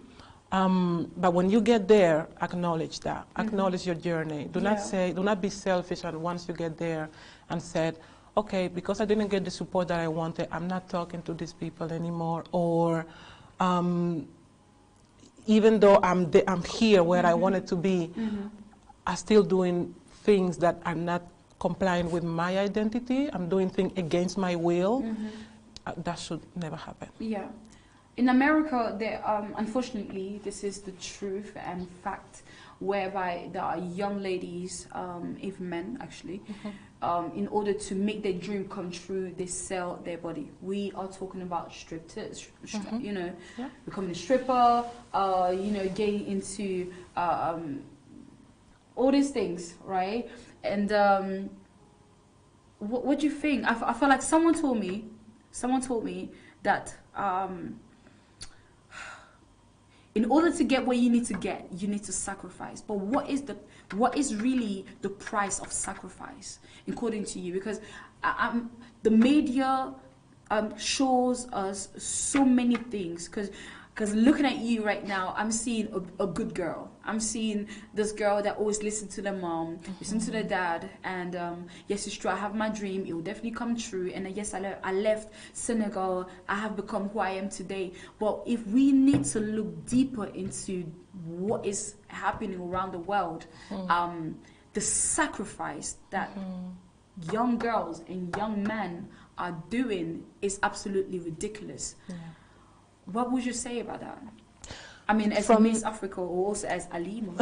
but when you get there, acknowledge that. Acknowledge your journey. Do not be selfish, and once you get there and said, okay, because I didn't get the support that I wanted, I'm not talking to these people anymore, or even though I'm here where I wanted to be, I'm still doing things that are not complying with my identity. I'm doing things against my will. That should never happen. Yeah. In America, there, unfortunately, this is the truth and fact, whereby there are young ladies, even men actually, in order to make their dream come true, they sell their body. We are talking about strippers, you know, becoming a stripper, you know, getting into all these things, right? And what do you think? I feel like someone told me that in order to get where you need to get, you need to sacrifice. But what is really the price of sacrifice, according to you? Because the media shows us so many things. Because looking at you right now, I'm seeing a good girl. I'm seeing this girl that always listens to their mom, listen to their dad, and yes, it's true, I have my dream, it will definitely come true, and yes, I left Senegal, I have become who I am today. But if we need to look deeper into what is happening around the world, the sacrifice that young girls and young men are doing is absolutely ridiculous. What would you say about that? I mean, as Miss Africa, or also as Alima.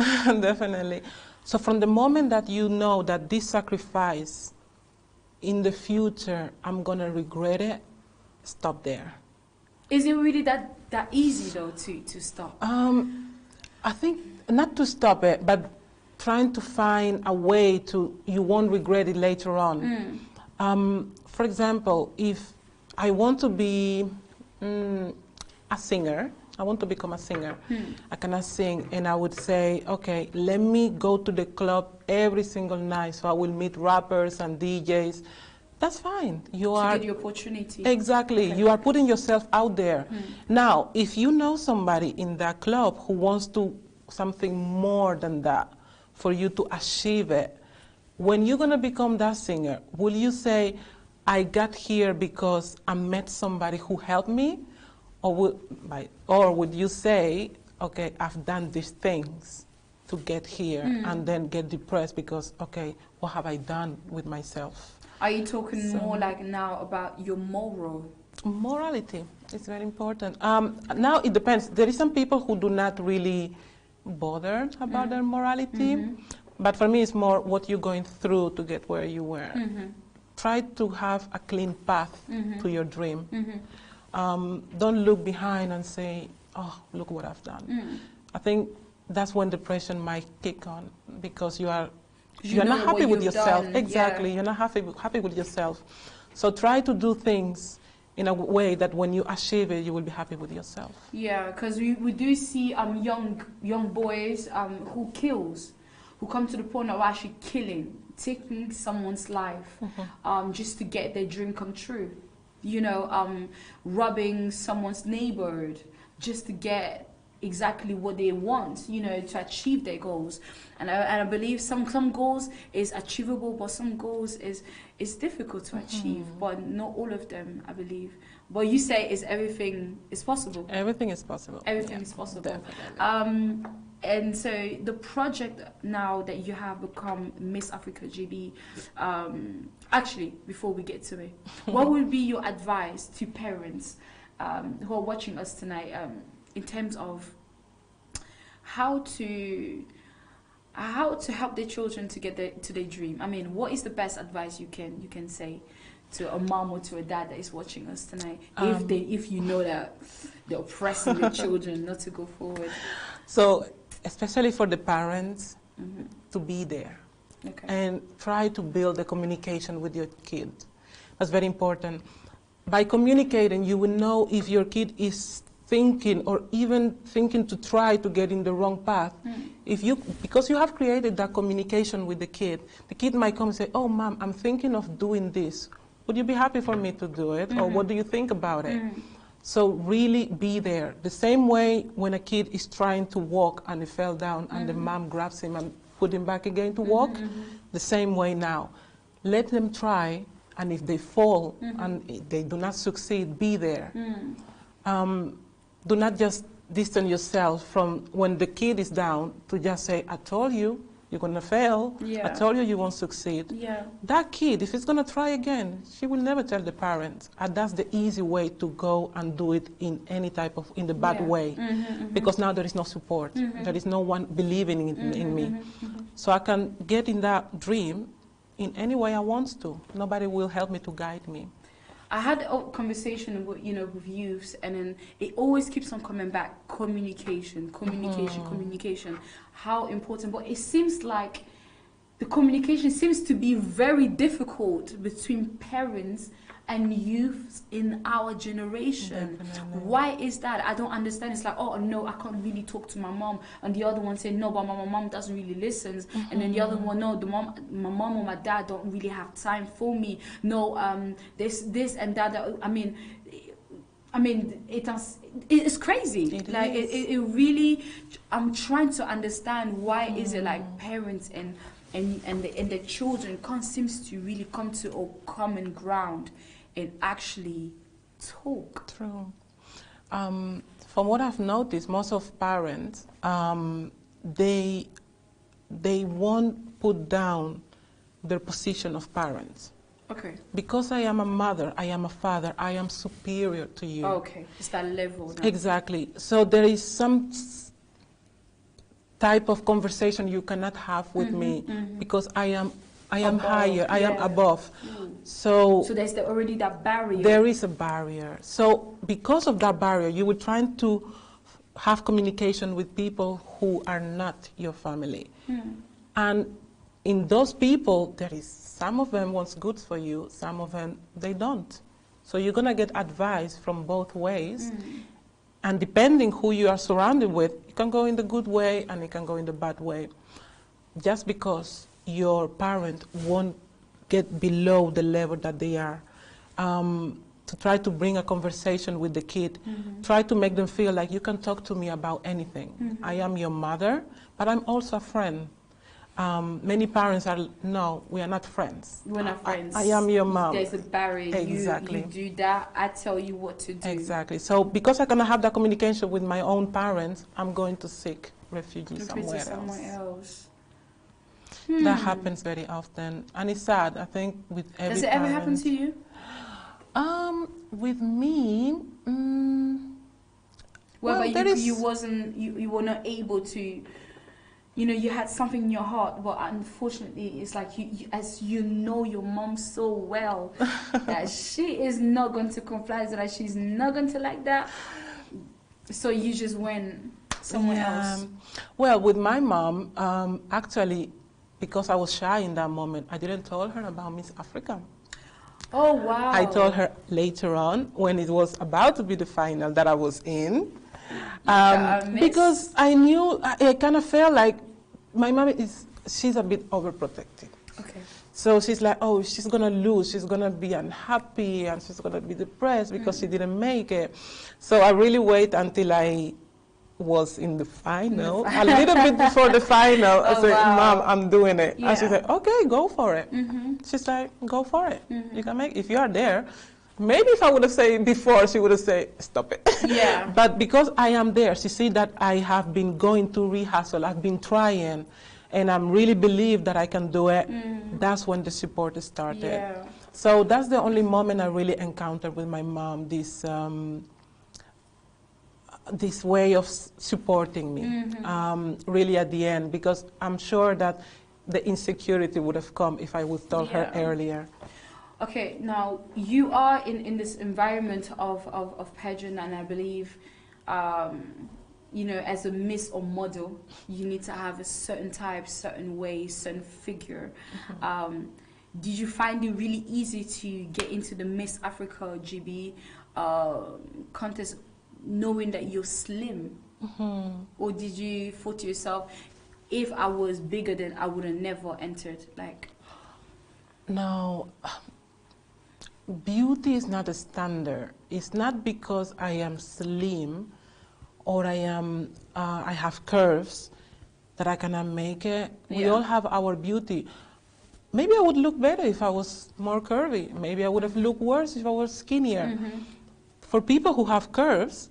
Definitely. So from the moment that you know that this sacrifice, in the future, I'm going to regret it, stop there. Is it really that easy, though, to stop? I think not to stop it, but trying to find a way you won't regret it later on. For example, if I want to be a singer, I want to become a singer. I cannot sing, and I would say, okay, let me go to the club every single night, so I will meet rappers and DJs. That's fine. You are get the opportunity. Exactly. Okay. You are putting yourself out there. Now, if you know somebody in that club who wants to something more than that for you to achieve it, when you're gonna become that singer, will you say, I got here because I met somebody who helped me? Or would you say, okay, I've done these things to get here, and then get depressed because, okay, what have I done with myself? Are you talking more like now about your morality? It's very important. Now it depends. There is some people who do not really bother about their morality, but for me it's more what you're going through to get where you were. Try to have a clean path to your dream. Don't look behind and say, oh, look what I've done. I think that's when depression might kick on, because you're not happy with yourself. Exactly, you're not happy with yourself. So try to do things in a way that when you achieve it, you will be happy with yourself. Yeah, because we do see young boys who come to the point of actually taking someone's life just to get their dream come true. You know, robbing someone's neighbor just to get exactly what they want, you know, to achieve their goals. And I believe some goals is achievable, but some goals is difficult to achieve, but not all of them, I believe. But you say everything is possible. Everything is possible. Everything is possible. Definitely. And so the project now that you have become Miss Africa GB, actually, before we get to it, what would be your advice to parents who are watching us tonight in terms of how to help their children to get to their dream? I mean, what is the best advice you can say to a mom or to a dad that is watching us tonight, if you know that they're oppressing their children not to go forward? So, especially for the parents, to be there. Okay. And try to build a communication with your kid. That's very important. By communicating, you will know if your kid is thinking or even thinking to try to get in the wrong path. Because you have created that communication with the kid might come and say, oh, Mom, I'm thinking of doing this. Would you be happy for me to do it? Or what do you think about it? So really be there. The same way when a kid is trying to walk and he fell down and the mom grabs him and put him back again to walk, the same way now. Let them try, and if they fall and they do not succeed, be there. Do not just distance yourself from when the kid is down to just say, I told you, you're going to fail. I told you you won't succeed. That kid, if he's going to try again, she will never tell the parents. And that's the easy way to go and do it in any type of, in the bad way. Because now there is no support. There is no one believing in me. So I can get in that dream in any way I want to. Nobody will help me to guide me. I had a conversation with, with youths, and then it always keeps on coming back. Communication, communication. How important. But it seems like the communication seems to be very difficult between parents and youths in our generation. Definitely. Why is that? I don't understand. It's like, oh no, I can't really talk to my mom, and the other one say no, but my mom doesn't really listen, and then the other one, no, my mom or my dad don't really have time for me. No, this and that. I mean, it's crazy. It really. I'm trying to understand why is it like parents and the children can't seems to really come to a common ground and actually talk. True. From what I've noticed, most of parents, they won't put down their position of parents. Okay. Because I am a mother, I am a father, I am superior to you. Okay, it's that level now. Exactly. So there is some type of conversation you cannot have with me because I am above, higher, I am above. So there's already that barrier. There is a barrier. So because of that barrier, you will try to have communication with people who are not your family. And in those people, there is some of them wants good for you, some of them they don't. So you're going to get advice from both ways. And depending who you are surrounded with, it can go in the good way and it can go in the bad way. Just because your parent won't get below the level that they are, to try to bring a conversation with the kid, try to make them feel like you can talk to me about anything. I am your mother, but I'm also a friend. Many parents are, no, we are not friends. We're not friends. I am your mom. There's a barrier. Exactly. You do that, I tell you what to do. Exactly. So because I cannot have that communication with my own parents, I'm going to seek refuge somewhere else. That happens very often. And it's sad, I think, with every Does it ever happen to you? With me, well, you were not able to, you had something in your heart, but unfortunately, it's like as you know your mom so well that she is not going to comply, so that she's not going to like that. So you just went somewhere else. Well, with my mom, actually, because I was shy in that moment, I didn't tell her about Miss Africa. Oh, wow. I told her later on, when it was about to be the final that I was in, because I knew, I kind of felt like my mom she's a bit overprotective. Okay. So she's like, oh, she's going to lose, she's going to be unhappy, and she's going to be depressed because she didn't make it. So I really wait until I was in the final, a little bit before the final. I said, Mom, I'm doing it. And she said, okay, go for it. She's like, go for it. You can make, if you are there, Maybe if I would have said it before, she would have said, stop it. Yeah. But because I am there, she see that I have been going to rehearsal, I've been trying, and I really believe that I can do it. That's when the support started. Yeah. So that's the only moment I really encountered with my mom, this this way of supporting me, really at the end, because I'm sure that the insecurity would have come if I would told her earlier. Okay, now you are in this environment of pageant, and I believe, you know, as a miss or model, you need to have a certain type, certain way, certain figure. Did you find it really easy to get into the Miss Africa GB contest knowing that you're slim? Or did you thought to yourself, if I was bigger, then I would have never entered? Like, no. Beauty is not a standard. It's not because I am slim or I have curves that I cannot make it. Yeah. We all have our beauty. Maybe I would look better if I was more curvy. Maybe I would have looked worse if I was skinnier. For people who have curves,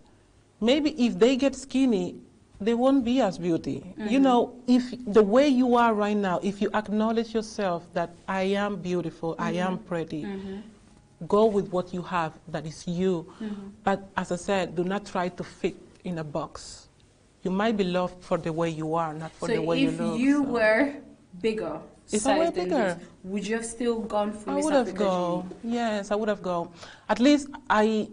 maybe if they get skinny, they won't be as beauty. You know, if the way you are right now, if you acknowledge yourself that I am beautiful, I am pretty, go with what you have, that is you. But as I said, do not try to fit in a box. You might be loved for the way you are, not for the way you look. So if you were bigger, if I were bigger, would you have still gone for Miss Africa? I would have gone. Yes, I would have gone. At least I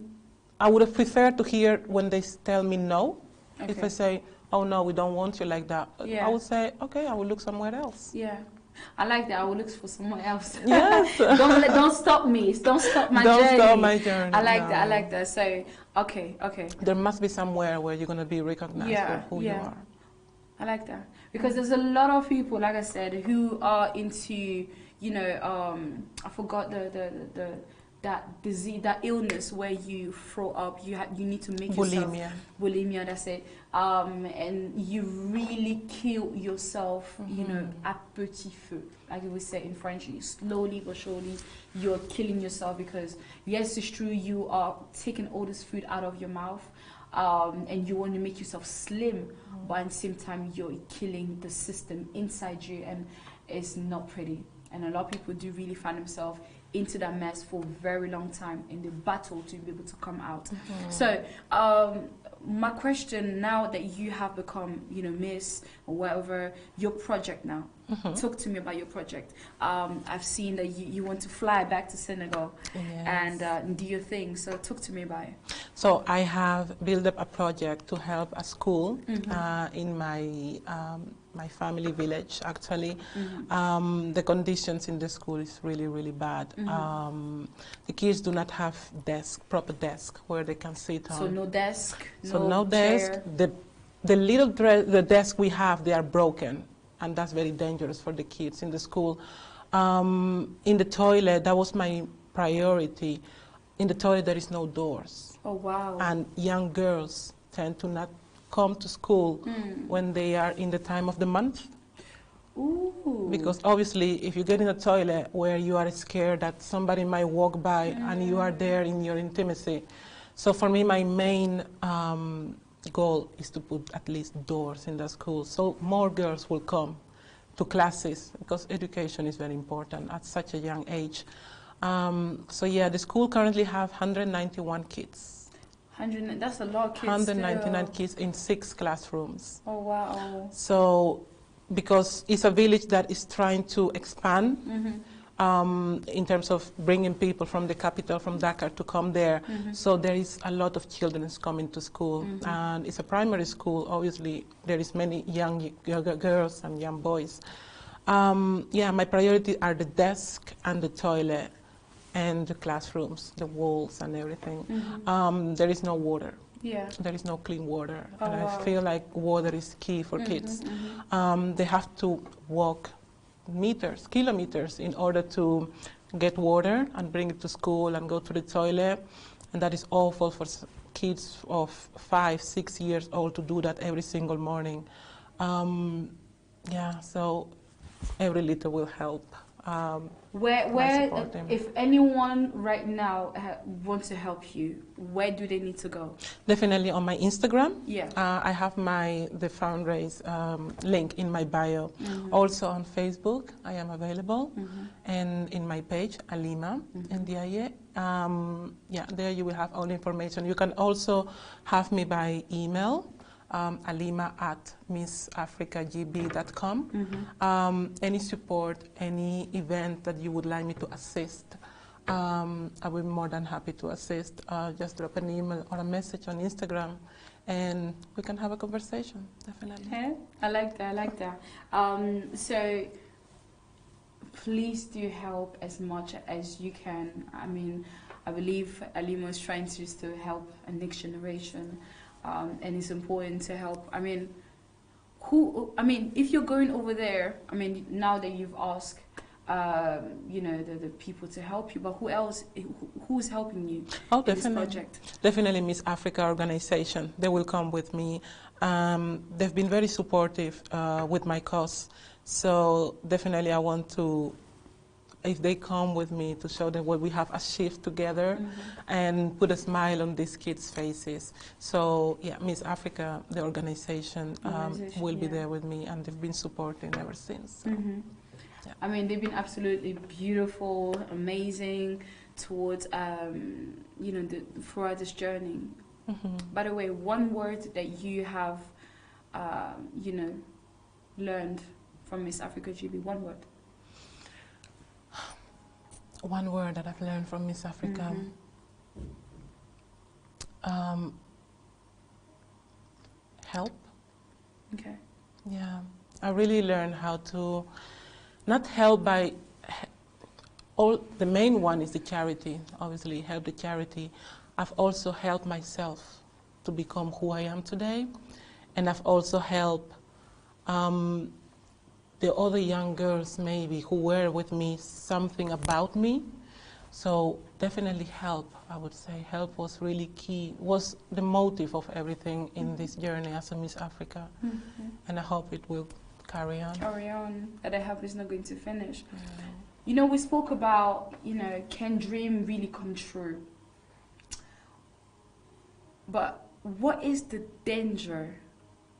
would have preferred to hear when they tell me no. Okay. If I say, oh no, we don't want you like that, I would say, okay, I will look somewhere else. Yeah. I like that. I will look for someone else. Yes. don't stop me. Don't stop my journey. Don't stop my journey. I like that. I like that. So, okay. There must be somewhere where you're going to be recognized for who you are. I like that. Because there's a lot of people, like I said, who are into, you know, I forgot that disease, that illness where you throw up, you need to make yourself bulimia, that's it, and you really kill yourself, you know, à petit feu, like we say in French. Slowly but surely you're killing yourself, because yes, it's true, you are taking all this food out of your mouth, and you want to make yourself slim, but at the same time you're killing the system inside you, and it's not pretty. And a lot of people do really find themselves into that mess for a very long time in the battle to be able to come out. So my question, now that you have become, you know, Miss or whatever, your project now, talk to me about your project. I've seen that you want to fly back to Senegal and do your thing, so talk to me about it. So I have built up a project to help a school in my family village, actually. The conditions in the school is really, really bad. The kids do not have proper desk where they can sit on. So no desk, no desk. The little desk we have, they are broken, and that's very dangerous for the kids in the school. In the toilet, that was my priority. In the toilet, there is no doors. Oh, wow. And young girls tend to not come to school when they are in the time of the month. Ooh. Because obviously, if you get in a toilet where you are scared that somebody might walk by and you are there in your intimacy. So for me, my main goal is to put at least doors in the school, so more girls will come to classes, because education is very important at such a young age. So yeah, the school currently have 191 kids. That's a lot of kids. 199 kids in 6 classrooms. Oh, wow. So, because it's a village that is trying to expand in terms of bringing people from the capital, from Dakar, to come there. So there is a lot of children coming to school. And it's a primary school. Obviously, there is many young girls and young boys. Yeah, my priority are the desk and the toilet and the classrooms, the walls and everything. There is no water. Yeah. There is no clean water. Oh, and wow. I feel like water is key for kids. They have to walk kilometers in order to get water and bring it to school and go to the toilet. And that is awful for kids of 5, 6 years old to do that every single morning. Yeah, so every little will help. If anyone right now wants to help you, where do they need to go? Definitely on my Instagram. Yeah. I have the fundraise link in my bio. Also on Facebook, I am available, and in my page, Alima.N. Yeah, there you will have all information. You can also have me by email. Alima@missafricagb.com. Any support, any event that you would like me to assist, I will be more than happy to assist. Just drop an email or a message on Instagram, and we can have a conversation, definitely. Okay. I like that. So please do help as much as you can. I mean, I believe Alima is trying to help a next generation. And it's important to help. I mean, if you're going over there, I mean, now that you've asked, the people to help you, but who's helping you in this project? Definitely Miss Africa organization. They will come with me. They've been very supportive with my cause. So definitely I want to, if they come with me, to show them what we have achieved together and put a smile on these kids' faces. So yeah, Miss Africa, the organization will be there with me, and they've been supporting ever since. So, yeah. I mean, they've been absolutely beautiful, amazing towards, throughout this journey. By the way, one word that you have, learned from Miss Africa GB, one word. One word that I've learned from Miss Africa. Help. Okay. Yeah, I really learned how to not help by the main one is the charity, obviously help the charity. I've also helped myself to become who I am today, and I've also helped the other young girls maybe who were with me, something about me. So definitely help, I would say. Help was really key, was the motive of everything in this journey as a Miss Africa. And I hope it will carry on. That I hope it's not going to finish. You know, we spoke about, can dream really come true? But what is the danger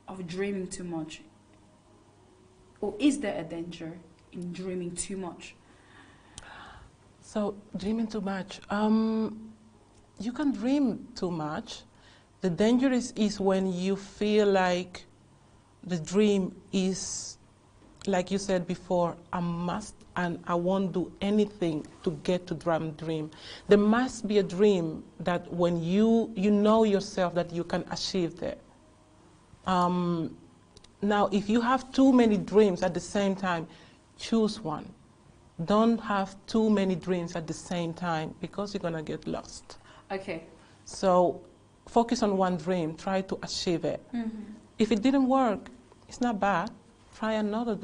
of dreaming too much? Or is there a danger in dreaming too much? So, dreaming too much. You can dream too much. The danger is when you feel like the dream is, like you said before, a must, and I won't do anything to get to dream. There must be a dream that when you know yourself that you can achieve that. Now, if you have too many dreams at the same time, choose one. Don't have too many dreams at the same time, because you're going to get lost. Okay. So focus on one dream. Try to achieve it. If it didn't work, it's not bad. Try another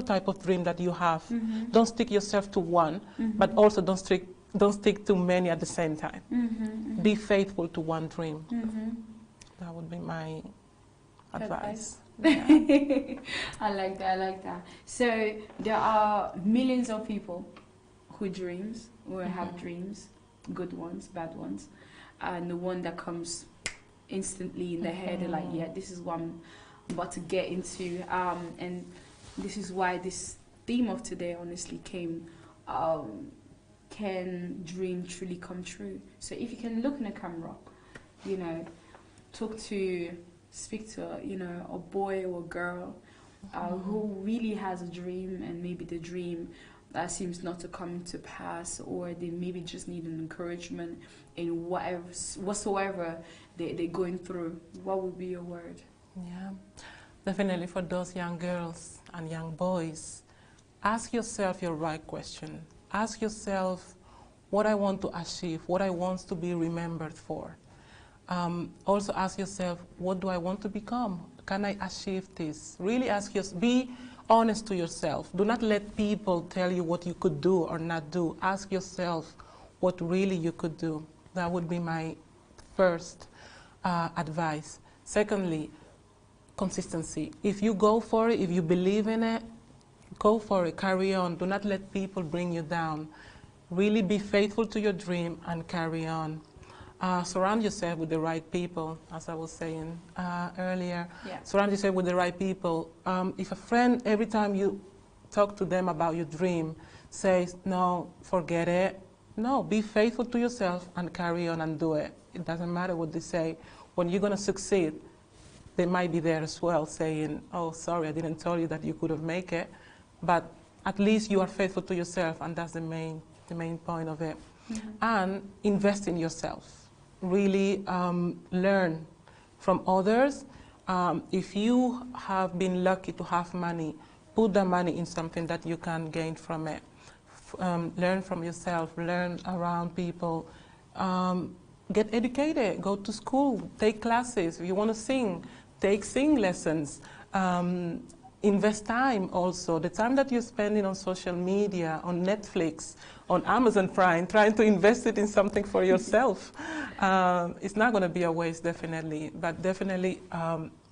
type of dream that you have. Don't stick yourself to one, but also don't stick to many at the same time. Be faithful to one dream. That would be my advice. Yeah. I like that. So there are millions of people who have dreams, good ones, bad ones, and the one that comes instantly in their head, they're like, yeah, this is what I'm about to get into, and this is why this theme of today honestly came. Can dream truly come true? So if you can look in the camera, speak to a boy or a girl who really has a dream, and maybe the dream that seems not to come to pass, or they maybe just need an encouragement in whatsoever they're going through. What would be your word? Yeah, definitely for those young girls and young boys, ask yourself your right question. Ask yourself what I want to achieve, what I want to be remembered for. Also ask yourself, what do I want to become? Can I achieve this? Really ask yourself, be honest to yourself. Do not let people tell you what you could do or not do. Ask yourself what really you could do. That would be my first advice. Secondly, consistency. If you go for it, if you believe in it, go for it, carry on. Do not let people bring you down. Really be faithful to your dream and carry on. Surround yourself with the right people, as I was saying earlier. Yeah. Surround yourself with the right people. If a friend, every time you talk to them about your dream, says, no, forget it. No, be faithful to yourself and carry on and do it. It doesn't matter what they say. When you're going to succeed, they might be there as well saying, oh, sorry, I didn't tell you that you could have made it. But at least you are faithful to yourself, and that's the main point of it. Mm-hmm. And invest in yourself. Really learn from others. If you have been lucky to have money, put the money in something that you can gain from it. Learn from yourself, learn around people. Get educated, go to school, take classes. If you want to sing, take sing lessons. Invest time also. The time that you're spending on social media, on Netflix, on Amazon Prime, trying to invest it in something for yourself. It's not going to be a waste, definitely. But definitely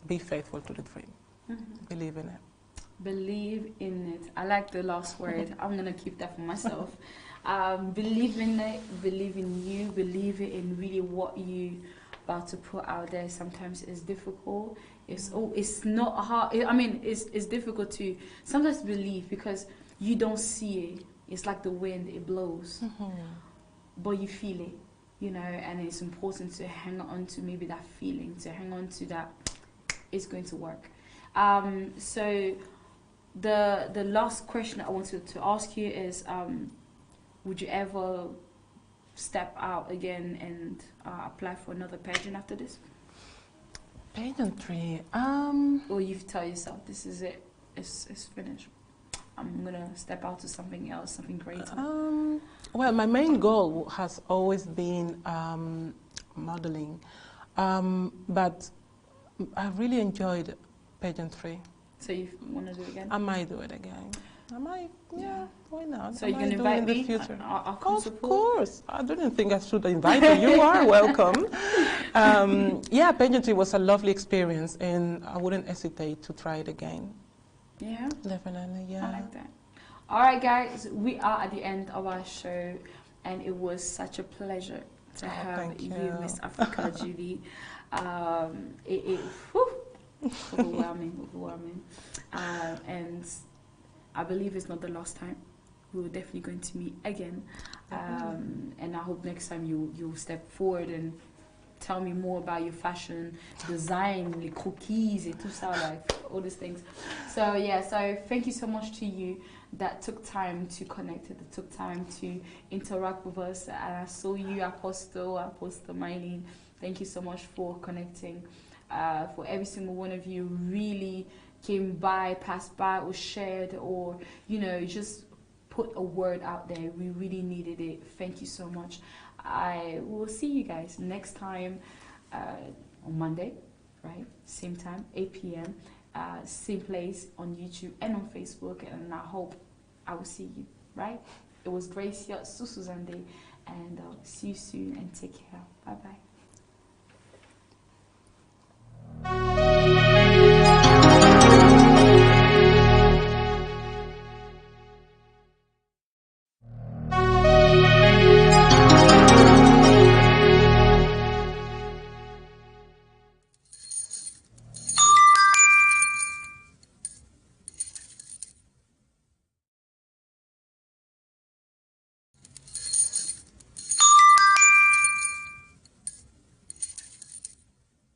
be faithful to the dream. Mm-hmm. Believe in it. Believe in it. I like the last word. I'm going to keep that for myself. Believe in it, believe in you, believe in really what you about to put out there. Sometimes it's difficult. It's not hard. I mean, it's difficult to sometimes believe because you don't see it. It's like the wind, it blows, but you feel it, you know. And it's important to hang on to maybe that feeling, to hang on to that. It's going to work. So the last question I wanted to ask you is, would you ever step out again and apply for another pageant after this? Pageantry. Or you tell yourself, this is it, it's finished. I'm gonna step out to something else, something greater. Well, my main goal has always been modeling, but I really enjoyed pageantry. So you want to do it again? I might do it again. I might, yeah, why not? So you can invite me? In the future. I'll come Of support. course. I didn't think I should invite you. You are welcome. Yeah, pageantry was a lovely experience, and I wouldn't hesitate to try it again. Yeah? Definitely, yeah. I like that. All right, guys, we are at the end of our show, and it was such a pleasure to have you, Miss Africa Julie. Overwhelming. And I believe it's not the last time. We're definitely going to meet again. And I hope next time you'll step forward and tell me more about your fashion design, les croquis et tout ça, like all these things. So yeah, so thank you so much to you that took time to connect, that took time to interact with us. And I saw you, Apostle Mylene. Thank you so much for connecting. For every single one of you really came by, passed by, or shared, or, you know, just put a word out there. We really needed it. Thank you so much. I will see you guys next time on Monday, right? Same time, 8 p.m. Same place on YouTube and on Facebook. And I hope I will see you, right? It was Gracia Susuzande, and see you soon and take care. Bye-bye.